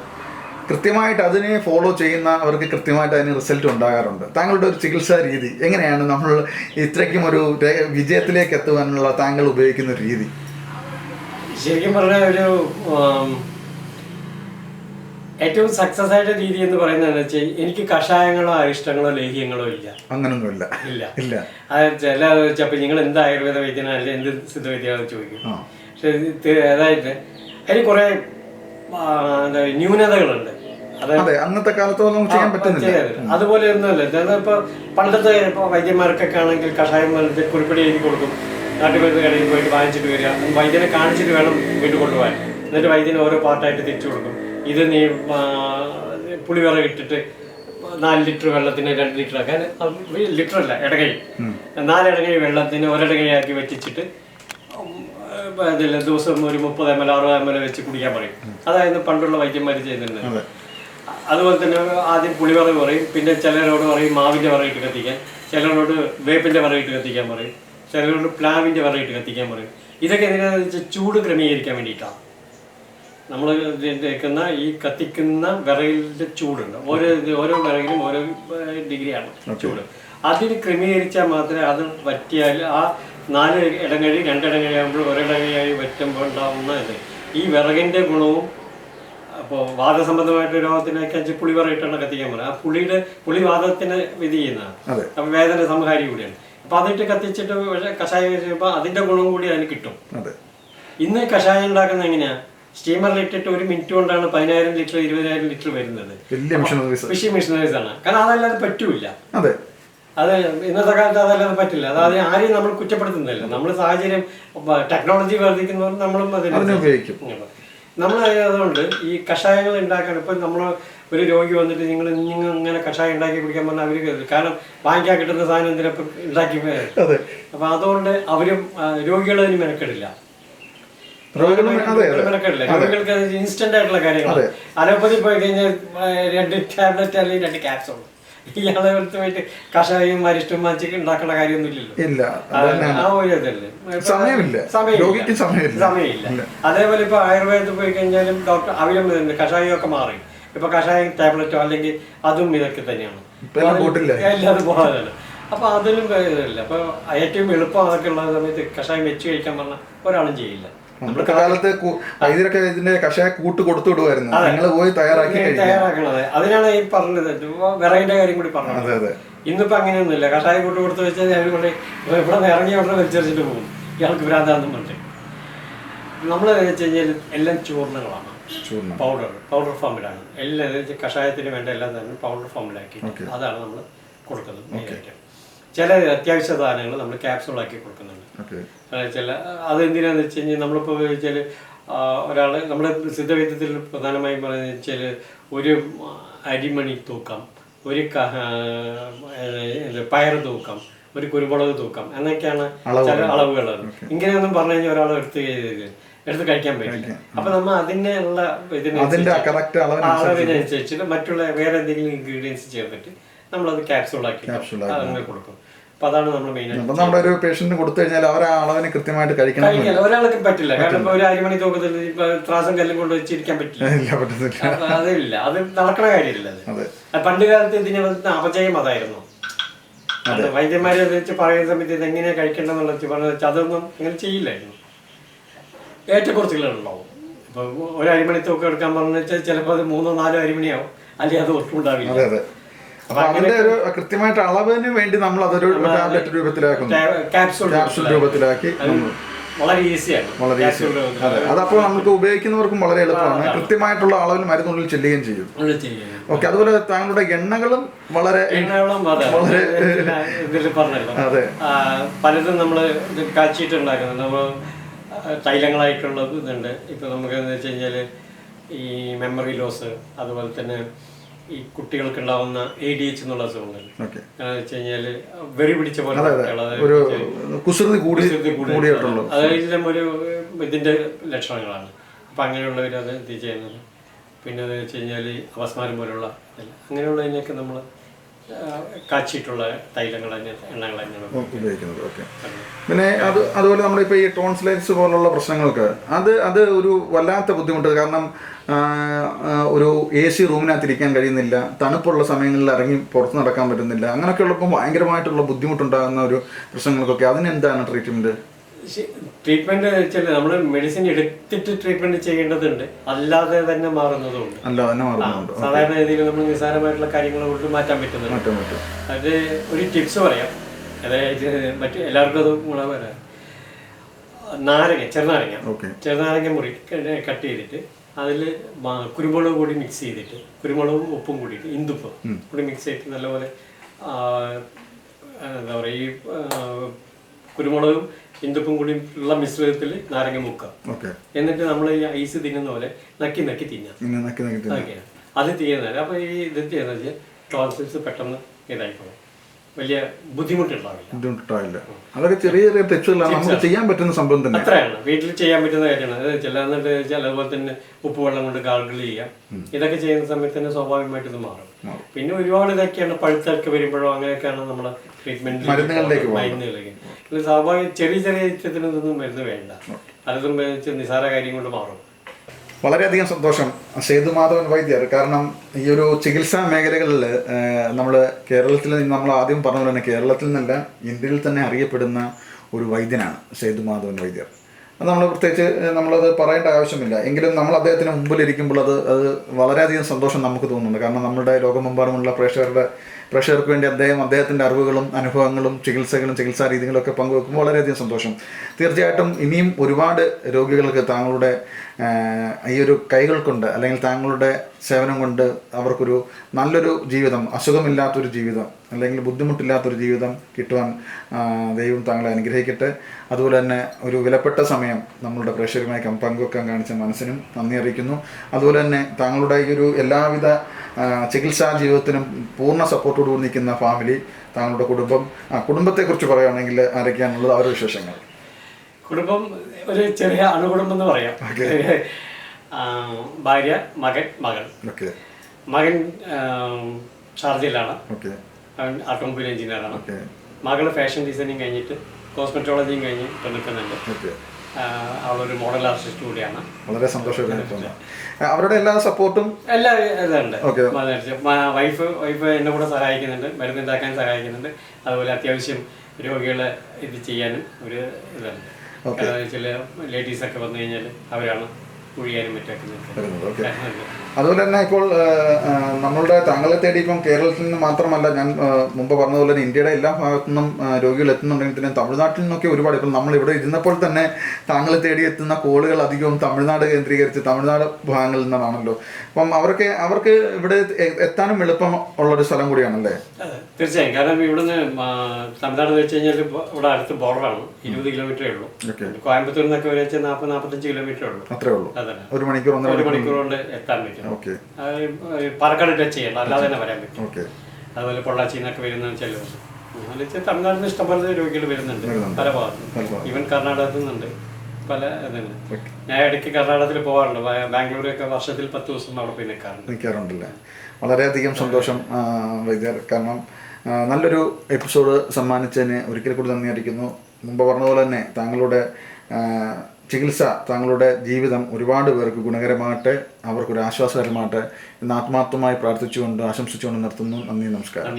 കൃത്യമായിട്ട് അതിനെ ഫോളോ ചെയ്യുന്ന അവർക്ക് കൃത്യമായിട്ട് അതിന് റിസൾട്ട് ഉണ്ടാകാറുണ്ട്. താങ്കളുടെ ഒരു ചികിത്സാ രീതി എങ്ങനെയാണ് നമ്മൾ ഇത്രയ്ക്കും ഒരു വിജയത്തിലേക്ക് എത്തുവാനുള്ള താങ്കൾ ഉപയോഗിക്കുന്ന ഒരു രീതി? ശരിക്കും പറഞ്ഞ ഒരു ഏറ്റവും സക്സസ് ആയിട്ട് രീതി എന്ന് പറയുന്നത് വെച്ചാൽ എനിക്ക് കഷായങ്ങളോ അരിഷ്ടങ്ങളോ ലേഹ്യങ്ങളോ ഇല്ല, അങ്ങനൊന്നും ഇല്ല. അത് ചില വെച്ചപ്പോൾ നിങ്ങൾ എന്ത് ആയുർവേദ വൈദ്യനോ അല്ലെങ്കിൽ എന്ത് സിദ്ധവൈദ്യമാണെന്ന് ചോദിക്കും. പക്ഷെ അതായത് അതിന് കുറെ ന്യൂനതകളുണ്ട്. അന്നത്തെ കാലത്തൊന്നും ചെയ്യാൻ പറ്റുന്നില്ല. അതുപോലെ ഒന്നുമല്ല. ഇപ്പൊ പണ്ടത്തെ വൈദ്യന്മാർക്കൊക്കെ ആണെങ്കിൽ കഷായം കുറിപ്പടി എഴുതി കൊടുക്കും, നാട്ടുമരുന്ന് കടയിൽ പോയിട്ട് വാങ്ങിച്ചിട്ട് വരിക, വൈദ്യനെ കാണിച്ചിട്ട് വേണം വീട്ടിൽ കൊണ്ടുപോകാൻ, എന്നിട്ട് വൈദ്യന് ഓരോ പാർട്ടായിട്ട് തിരിച്ചു കൊടുക്കും. ഇത് നീ പുളിവിറ ഇട്ടിട്ട് 4 ലിറ്റർ വെള്ളത്തിന് 2 ലിറ്റർ ആക്കാൻ, ലിറ്ററല്ല ഇടകൈ, 4 ഇടകൈ വെള്ളത്തിന് 1 ഇടകൈയാക്കി വെച്ചിട്ട് ഇതിൽ ദിവസം ഒരു 30 ml 60 ml വെച്ച് കുടിക്കാൻ പറയും. അതായത് പണ്ടുള്ള വൈദ്യന്മാർ ചെയ്തിട്ടുണ്ട്. അതുപോലെ തന്നെ ആദ്യം പുളിവിറ പറയും, പിന്നെ ചിലരോട് പറയും മാവിൻ്റെ വിറകിട്ട് കത്തിക്കാൻ, ചിലരോട് വേപ്പിൻ്റെ വിറകിട്ട് കത്തിക്കാൻ പറയും, ചിലരോട് പ്ലാവിൻ്റെ വിറകിട്ട് കത്തിക്കാൻ പറയും. ഇതൊക്കെ എന്തിനാണെന്ന് വെച്ചാൽ ചൂട് ക്രമീകരിക്കാൻ വേണ്ടിയിട്ടാണ്. നമ്മൾ വെക്കുന്ന ഈ കത്തിക്കുന്ന വിറകിൻ്റെ ചൂടുണ്ട്, ഓരോ വിറകിനും ഓരോ ഡിഗ്രിയാണ് ചൂട്. അതിന് ക്രമീകരിച്ചാൽ മാത്രമേ അത് വറ്റിയാൽ ആ 4 ഇടങ്ങഴി 2 ഇടങ്ങഴി ആകുമ്പോൾ 1 ഇടങ്ങഴിയായി വറ്റുമ്പോൾ ഉണ്ടാകുന്ന ഇത് ഈ വിറകിൻ്റെ ഗുണവും. അപ്പോൾ വാദസംബന്ധമായിട്ട് രോഗത്തിനൊക്കെ പുളിവിറയിട്ടാണ് കത്തിക്കാൻ പറയുന്നത്. ആ പുളി വാദത്തിന് വിധി ചെയ്യുന്നതാണ്, അപ്പം വേദന സംഹാരി കൂടിയാണ്. അപ്പം അതിട്ട് കത്തിച്ചിട്ട് കഷായം കഴിച്ചപ്പോൾ അതിൻ്റെ ഗുണം കൂടി അതിന് കിട്ടും. ഇന്ന് കഷായം ഉണ്ടാക്കുന്നത് എങ്ങനെയാണ്? സ്റ്റീമറിലിട്ടിട്ട് 1 മിനിറ്റ് കൊണ്ടാണ് 10,000 ലിറ്റർ 20,000 ലിറ്റർ വരുന്നത്. ഫിഷി മെഷീനറീസ് ആണ്. കാരണം അതല്ലാതെ പറ്റൂല. അത് ഇന്നത്തെ കാലത്ത് അതല്ലാതെ പറ്റില്ല. അതായത് ആരെയും നമ്മൾ കുറ്റപ്പെടുത്തുന്നില്ല. നമ്മൾ സാഹചര്യം ടെക്നോളജി വർദ്ധിക്കുന്നവർ നമ്മളും അതിനെ ഉപയോഗിക്കും. നമ്മൾ അതുകൊണ്ട് ഈ കഷായങ്ങൾ ഉണ്ടാക്കാൻ ഇപ്പം നമ്മൾ ഒരു രോഗി വന്നിട്ട് നിങ്ങൾ ഇങ്ങനെ കഷായം ഉണ്ടാക്കി കുടിക്കാൻ പറഞ്ഞാൽ അവർ, കാരണം വാങ്ങിക്കാൻ കിട്ടുന്ന സാധനം എന്തിനപ്പം ഉണ്ടാക്കി. അപ്പം അതുകൊണ്ട് അവരും രോഗികളതിന് മെനക്കെടില്ല. രോഗികൾക്ക് ഇൻസ്റ്റന്റ് ആയിട്ടുള്ള കാര്യങ്ങൾ. അലോപ്പതി പോയി കഴിഞ്ഞാൽ 2 ടാബ്ലറ്റ് അല്ലെങ്കിൽ 2 ക്യാപ്സൂൾ. ഇയാളെ പോയിട്ട് കഷായം അരിഷ്ടം മാറ്റി ഉണ്ടാക്കേണ്ട കാര്യമൊന്നുമില്ലല്ലോ. ആ ഒരു ഇതല്ലേ, സമയമില്ല. അതേപോലെ ഇപ്പൊ ആയുർവേദത്തിൽ പോയി കഴിഞ്ഞാലും ഡോക്ടർ അവരും കഷായമൊക്കെ മാറി. ഇപ്പൊ കഷായം ടാബ്ലറ്റോ അല്ലെങ്കിൽ അതും ഇതൊക്കെ തന്നെയാണ്, എല്ലാതും പോകാതല്ല. അപ്പൊ അതിലും കാര്യമില്ല. അപ്പൊ ഏറ്റവും എളുപ്പം അതൊക്കെ ഉള്ള സമയത്ത് കഷായം വെച്ച് കഴിക്കാൻ പറഞ്ഞാൽ ഒരാളും ചെയ്യില്ല. നമ്മുടെ കാലത്ത് വൈദ്യരൊക്കെ ഇതിന്റെ കഷായ കൂട്ട് കൊടുത്തു വിടുമായിരുന്നു, നിങ്ങൾ പോയി തയ്യാറാക്കണത്. അതിനാണ് ഈ പറഞ്ഞത്, വിറകിന്റെ കാര്യം കൂടി പറഞ്ഞത്. ഇന്നിപ്പോ അങ്ങനെയൊന്നുമില്ല. കഷായ കൂട്ട് കൊടുത്തു വെച്ചാൽ ഞാൻ കൊണ്ട് ഇവിടെ നിന്ന് ഇറങ്ങി ഉടനെ വലിച്ചെറിച്ചിട്ട് പോകും, ഇയാൾക്ക് ഭ്രാന്താണെന്നും പറഞ്ഞിട്ട്. നമ്മൾ വെച്ച് കഴിഞ്ഞാൽ എല്ലാം ചൂർണ്ണങ്ങളാണ്, പൗഡർ ഫോമിലാണ് എല്ലാം. കഷായത്തിന് വേണ്ട എല്ലാം തന്നെ പൗഡർ ഫോമിലാക്കി അതാണ് നമ്മൾ കൊടുക്കുന്നത് മെയിനായിട്ട്. ചില അത്യാവശ്യ സാധനങ്ങൾ നമ്മൾ ക്യാപ്സൂളാക്കി കൊടുക്കുന്നുണ്ട്. ചില അതെന്തിനാന്ന് വെച്ച് കഴിഞ്ഞാൽ നമ്മളിപ്പോൾ വെച്ചാൽ ഒരാൾ നമ്മുടെ സിദ്ധവൈദ്യത്തിൽ പ്രധാനമായും പറയുന്നത് വെച്ചാൽ 1 അരിമണി തൂക്കം, 1 പയർ തൂക്കം, 1 കുരുമുളക് തൂക്കം എന്നൊക്കെയാണ് ചില അളവുകൾ. ഇങ്ങനെയൊന്നും പറഞ്ഞു കഴിഞ്ഞാൽ ഒരാൾ എടുത്ത് കഴിക്കാൻ പറ്റില്ല. അപ്പൊ നമ്മൾ അതിനുള്ള അളവിനനുസരിച്ചിട്ട് മറ്റുള്ള വേറെ എന്തെങ്കിലും ഇൻഗ്രീഡിയൻസ് ചേർത്തിട്ട് നമ്മളത് ക്യാപ്സൂളാക്കി അങ്ങനെ കൊടുക്കും. അപ്പൊ അതാണ് നമ്മൾ മെയിനായിട്ട് നമ്മുടെ ഒരു പേഷ്യന്റിന് കൊടുത്തു കഴിഞ്ഞാൽ അവർ ആ അളവിന് കൃത്യമായിട്ട് കഴിക്കണം. ഒരാൾക്ക് പറ്റില്ല, കാരണം ഇപ്പൊ 1 അരിമണി തൂക്കത്തിൽ ത്രാസം കല്ലും കൊണ്ട് വെച്ചിരിക്കാൻ പറ്റില്ല. അതില്ല, അത് നടക്കണ കാര്യമില്ല. അത് പണ്ട് കാലത്ത് ഇതിനെ അപജയം അതായിരുന്നു. വൈദ്യന്മാരെ വെച്ച് പറയുന്ന സമയത്ത് ഇത് എങ്ങനെയാ കഴിക്കേണ്ടതെന്നുള്ള പറഞ്ഞാൽ അതൊന്നും അങ്ങനെ ചെയ്യില്ലായിരുന്നു. ഏറ്റക്കുറച്ചുകളുണ്ടാവും. ഇപ്പൊ 1 അരിമണി തൂക്കം എടുക്കാൻ പറഞ്ഞു വെച്ചാൽ ചിലപ്പോൾ അത് 3-4 അരിമണിയാവും, അല്ലെങ്കിൽ അത് ഒട്ടും ഉണ്ടാവില്ല. അപ്പൊ അതിന്റെ ഒരു കൃത്യമായിട്ട് അളവിന് വേണ്ടി നമ്മൾ അതൊരു ടാബ്ലറ്റ് രൂപത്തിലാക്കുന്നു, ക്യാപ്സൂൾ രൂപത്തിലാക്കി വളരെ ഈസിയാണ്. വളരെ ഈസി. അതെ, അതപ്പോൾ നമുക്ക് ഉപയോഗിക്കുന്നവർക്കും വളരെ എളുപ്പമാണ്. കൃത്യമായിട്ടുള്ള അളവിൽ മരുന്നുള്ളിൽ ചെല്ലുകയും ചെയ്യും. ഓക്കെ. അതുപോലെ താങ്കളുടെ എണ്ണകളും വളരെ വളരെ അതെ പലതും നമ്മൾ കാച്ചിട്ട് ഉണ്ടാക്കുന്നത്. നമ്മൾ തൈലങ്ങളായിട്ടുള്ളത് ഇതുണ്ട്. ഇപ്പൊ നമുക്ക് എന്ന് വെച്ച് കഴിഞ്ഞാല് ഈ മെമ്മറി ലോസ്, അതുപോലെ തന്നെ ഈ കുട്ടികൾക്ക് ഉണ്ടാവുന്ന ADH എന്നുള്ള അസുഖങ്ങൾ വെച്ച് കഴിഞ്ഞാല് വെറി പിടിച്ച പോലെ അതെല്ലാം ഒരു ഇതിന്റെ ലക്ഷണങ്ങളാണ്. അപ്പൊ അങ്ങനെയുള്ളവർ അത് ഇത് ചെയ്യുന്നത്. പിന്നെ അത് വെച്ച് കഴിഞ്ഞാൽ അപസ്മാരം പോലുള്ള അങ്ങനെയുള്ളതിനൊക്കെ നമ്മൾ കാച്ചിട്ടുള്ള തൈലങ്ങൾ എണ്ണകൾ തന്നെയാണ് ഉപയോഗിക്കുന്നത്. ഓക്കെ. പിന്നെ അതുപോലെ നമ്മളിപ്പോൾ ഈ ടോൺസിലൈറ്റ്സ് പോലുള്ള പ്രശ്നങ്ങൾക്ക് അത് ഒരു വല്ലാത്ത ബുദ്ധിമുട്ട്. കാരണം ഒരു AC റൂമിനകത്തിരിക്കാൻ കഴിയുന്നില്ല, തണുപ്പുള്ള സമയങ്ങളിൽ ഇറങ്ങി പുറത്ത് നടക്കാൻ പറ്റുന്നില്ല. അങ്ങനെയൊക്കെ ഉള്ളപ്പോൾ ഭയങ്കരമായിട്ടുള്ള ബുദ്ധിമുട്ടുണ്ടാകുന്ന ഒരു പ്രശ്നങ്ങൾക്കൊക്കെ അതിനെന്താണ് ട്രീറ്റ്മെന്റ്? ട്രീറ്റ്മെന്റ് വെച്ചാൽ നമ്മൾ മെഡിസിൻ എടുത്തിട്ട് ട്രീറ്റ്മെന്റ് ചെയ്യേണ്ടതുണ്ട്, അല്ലാതെ തന്നെ മാറുന്നതുണ്ട്. സാധാരണ രീതിയിൽ നമ്മൾ നിസ്സാരമായിട്ടുള്ള കാര്യങ്ങൾ കൊണ്ട് മാറ്റാൻ പറ്റുന്നുണ്ട്. അത് ഒരു ടിപ്സ് പറയാം. അതായത് മറ്റു എല്ലാവർക്കും അത് ഗുണം വരാം. ചെറുനാരങ്ങ മുറി കട്ട് ചെയ്തിട്ട് അതിൽ കുരുമുളക് കൂടി മിക്സ് ചെയ്തിട്ട്, കുരുമുളകും ഉപ്പും കൂടിയിട്ട്, ഇന്ദുപ്പ് കൂടി മിക്സ് ചെയ്തിട്ട് നല്ലപോലെ എന്താ പറയുക, ഈ കുരുമുളകും ഇന്ദുപ്പും കൂടി ഉള്ള മിശ്രിതത്തിൽ നാരങ്ങ മുക്കുക. എന്നിട്ട് നമ്മൾ ഈ ഐസ് തിന്നുന്ന പോലെ നക്കി നക്കി തിന്നാം. അത് ചെയ്യുന്നത്. അപ്പൊ ഈ ഇത് ചെയ്യുന്നത് വെച്ചാൽ ടോൺസിൽസ് പെട്ടെന്ന് ഇതായിപ്പോകും, വലിയ ബുദ്ധിമുട്ടുണ്ടാവില്ല. അതൊക്കെ ചെറിയ ചെറിയ ടിപ്സുകളാണ് നമുക്ക് ചെയ്യാൻ പറ്റുന്ന സംഭവം തന്നെ. അത്രയാണ് വീട്ടിൽ ചെയ്യാൻ പറ്റുന്ന കാര്യമാണ്. ചിലന്നിട്ട് വെച്ചാൽ അതുപോലെ തന്നെ ഉപ്പുവെള്ളം കൊണ്ട് ഗാർഗിൾ ചെയ്യാം. ഇതൊക്കെ ചെയ്യുന്ന സമയത്ത് തന്നെ സ്വാഭാവികമായിട്ട് ഇത് മാറും. പിന്നെ ഒരുപാട് ഇതൊക്കെയാണ് പഴുത്തൊക്കെ വരുമ്പോഴോ അങ്ങനെയൊക്കെയാണ് നമ്മുടെ ട്രീറ്റ്മെന്റ് മരുന്നുകളിലേക്ക്. സ്വാഭാവിക ചെറിയ ചെറിയ ഇഷ്ടത്തിനൊന്നും മരുന്ന് വേണ്ട. പലതും നിസാര കാര്യം കൊണ്ട് മാറും. വളരെയധികം സന്തോഷം സേതുമാധവൻ വൈദ്യർ. കാരണം ഈ ഒരു ചികിത്സാ മേഖലകളിൽ നമ്മൾ കേരളത്തിൽ നമ്മൾ ആദ്യം പറഞ്ഞ പോലെ തന്നെ കേരളത്തിൽ നിന്നല്ല ഇന്ത്യയിൽ തന്നെ അറിയപ്പെടുന്ന ഒരു വൈദ്യനാണ് സേതുമാധവൻ വൈദ്യർ. അത് നമ്മൾ പ്രത്യേകിച്ച് നമ്മളത് പറയേണ്ട ആവശ്യമില്ല. എങ്കിലും നമ്മൾ അദ്ദേഹത്തിന് മുമ്പിലിരിക്കുമ്പോൾ അത് വളരെയധികം സന്തോഷം നമുക്ക് തോന്നുന്നുണ്ട്. കാരണം നമ്മുടെ ലോകമെമ്പാടുമുള്ള പ്രേക്ഷകർക്ക് വേണ്ടി അദ്ദേഹത്തിൻ്റെ അറിവുകളും അനുഭവങ്ങളും ചികിത്സാ രീതികളൊക്കെ പങ്കുവെക്കുമ്പോൾ വളരെയധികം സന്തോഷം. തീർച്ചയായിട്ടും ഇനിയും ഒരുപാട് രോഗികൾക്ക് താങ്കളുടെ ഈ ഒരു കൈകൾ കൊണ്ട് അല്ലെങ്കിൽ താങ്കളുടെ സേവനം കൊണ്ട് അവർക്കൊരു നല്ലൊരു ജീവിതം, അസുഖമില്ലാത്തൊരു ജീവിതം അല്ലെങ്കിൽ ബുദ്ധിമുട്ടില്ലാത്തൊരു ജീവിതം കിട്ടുവാൻ ദൈവം താങ്കളെ അനുഗ്രഹിക്കട്ടെ. അതുപോലെ തന്നെ ഒരു വിലപ്പെട്ട സമയം നമ്മളുടെ പ്രേക്ഷകരുമായി പങ്കുവെക്കാൻ കാണിച്ച മനസ്സിനും നന്ദി അറിയിക്കുന്നു. അതുപോലെ തന്നെ താങ്കളുടെ ഈ ഒരു എല്ലാവിധ ചികിത്സാ ജീവിതത്തിനും പൂർണ്ണ സപ്പോർട്ടോടുകൂടി നിൽക്കുന്ന ഫാമിലി, താങ്കളുടെ കുടുംബത്തെക്കുറിച്ച് പറയുകയാണെങ്കിൽ ആരൊക്കെയാണുള്ളത്, അവരുടെ വിശേഷങ്ങൾ? കുടുംബം ഒരു ചെറിയ അണുകുടുംബം എന്ന് പറയാം. ഭാര്യ, മകൾ. മകൻ ഷാർജയിലാണ്, ഓട്ടോമൊബൈൽ എഞ്ചിനീയറാണ്. മകള് ഫാഷൻ ഡിസൈനിങ് കഴിഞ്ഞിട്ട് കോസ്മെറ്റോളജിയും കഴിഞ്ഞ് നിൽക്കുന്നുണ്ട്. അവളൊരു മോഡൽ ആർട്ടിസ്റ്റ് കൂടിയാണ്. വളരെ സന്തോഷം. അവരുടെ എല്ലാ സപ്പോർട്ടും എല്ലാ ഇതുണ്ട്. വൈഫ് എന്നെ കൂടെ സഹായിക്കുന്നുണ്ട്, മരുന്നുണ്ടാക്കാൻ സഹായിക്കുന്നുണ്ട്. അതുപോലെ അത്യാവശ്യം രോഗികളെ ഇത് ചെയ്യാനും ഒരു ഇതുണ്ട്. ചില ലേഡീസൊക്കെ വന്നു കഴിഞ്ഞാൽ അവരാണ് കുഴിയാനും മറ്റൊക്കെ. അതുപോലെ തന്നെ ഇപ്പോൾ നമ്മളുടെ താങ്കളെ തേടി ഇപ്പം കേരളത്തിൽ നിന്ന് മാത്രമല്ല, ഞാൻ മുമ്പ് പറഞ്ഞതുപോലെ തന്നെ ഇന്ത്യയുടെ എല്ലാ ഭാഗത്തു നിന്നും രോഗികൾ എത്തുന്നുണ്ടെങ്കിൽ തന്നെ തമിഴ്നാട്ടിൽ നിന്നൊക്കെ ഒരുപാട്, ഇപ്പം നമ്മളിവിടെ ഇരുന്നപ്പോൾ തന്നെ താങ്കളെ തേടി എത്തുന്ന കോളുകൾ അധികവും തമിഴ്നാട് കേന്ദ്രീകരിച്ച് തമിഴ്നാട് ഭാഗങ്ങളിൽ നിന്നാണല്ലോ. അപ്പം അവർക്ക് ഇവിടെ എത്താനും എളുപ്പം ഉള്ളൊരു സ്ഥലം കൂടിയാണല്ലേ? തീർച്ചയായും. കാരണം ഇവിടുന്ന് തമിഴ്നാട് വെച്ച് കഴിഞ്ഞാൽ ഇവിടെ അടുത്ത് ബോർഡറാണ്, 20 കിലോമീറ്ററേ ഉള്ളൂ. കോയമ്പത്തൂരിൽ നിന്നൊക്കെ വെച്ച് 40-45 കിലോമീറ്ററേ ഉള്ളൂ. അത്രേ ഉള്ളൂ. ഒരു മണിക്കൂർ കൊണ്ട് എത്താൻ പറ്റും. പാലക്കാട് ടച്ച് ചെയ്യണം, അല്ലാതെ തന്നെ വരാൻ പറ്റും. അതുപോലെ പൊള്ളാച്ചിയിൽ നിന്നൊക്കെ വരുന്ന ചിലവ് തമിഴ്നാട്ടിൽ നിന്ന് ഇഷ്ടംപോലെ രോഗികൾ വരുന്നുണ്ട് പല ഭാഗത്തും. ഈവൻ കർണാടകത്തിൽ നിന്നുണ്ട് പല ഇതുണ്ട്. ഞാൻ ഇടയ്ക്ക് കർണാടകത്തിൽ പോകാറുണ്ട്. ബാംഗ്ലൂരൊക്കെ വർഷത്തിൽ 10 ദിവസം അവിടെ പോയി നിൽക്കാറുണ്ടല്ലേ? വളരെയധികം സന്തോഷം വൈദ്യർ. കാരണം നല്ലൊരു എപ്പിസോഡ് സമ്മാനിച്ചതിന് ഒരിക്കൽ കൂടി നന്ദി അറിയിക്കുന്നു. മുമ്പ് പറഞ്ഞതുപോലെ തന്നെ താങ്കളുടെ ചികിത്സ, താങ്കളുടെ ജീവിതം ഒരുപാട് പേർക്ക് ഗുണകരമാകട്ടെ, അവർക്കൊരു ആശ്വാസകരമാകട്ടെ എന്ന് ആത്മാർത്ഥമായി പ്രാർത്ഥിച്ചുകൊണ്ട് ആശംസിച്ചുകൊണ്ട് നിർത്തുന്നു. നന്ദി, നമസ്കാരം.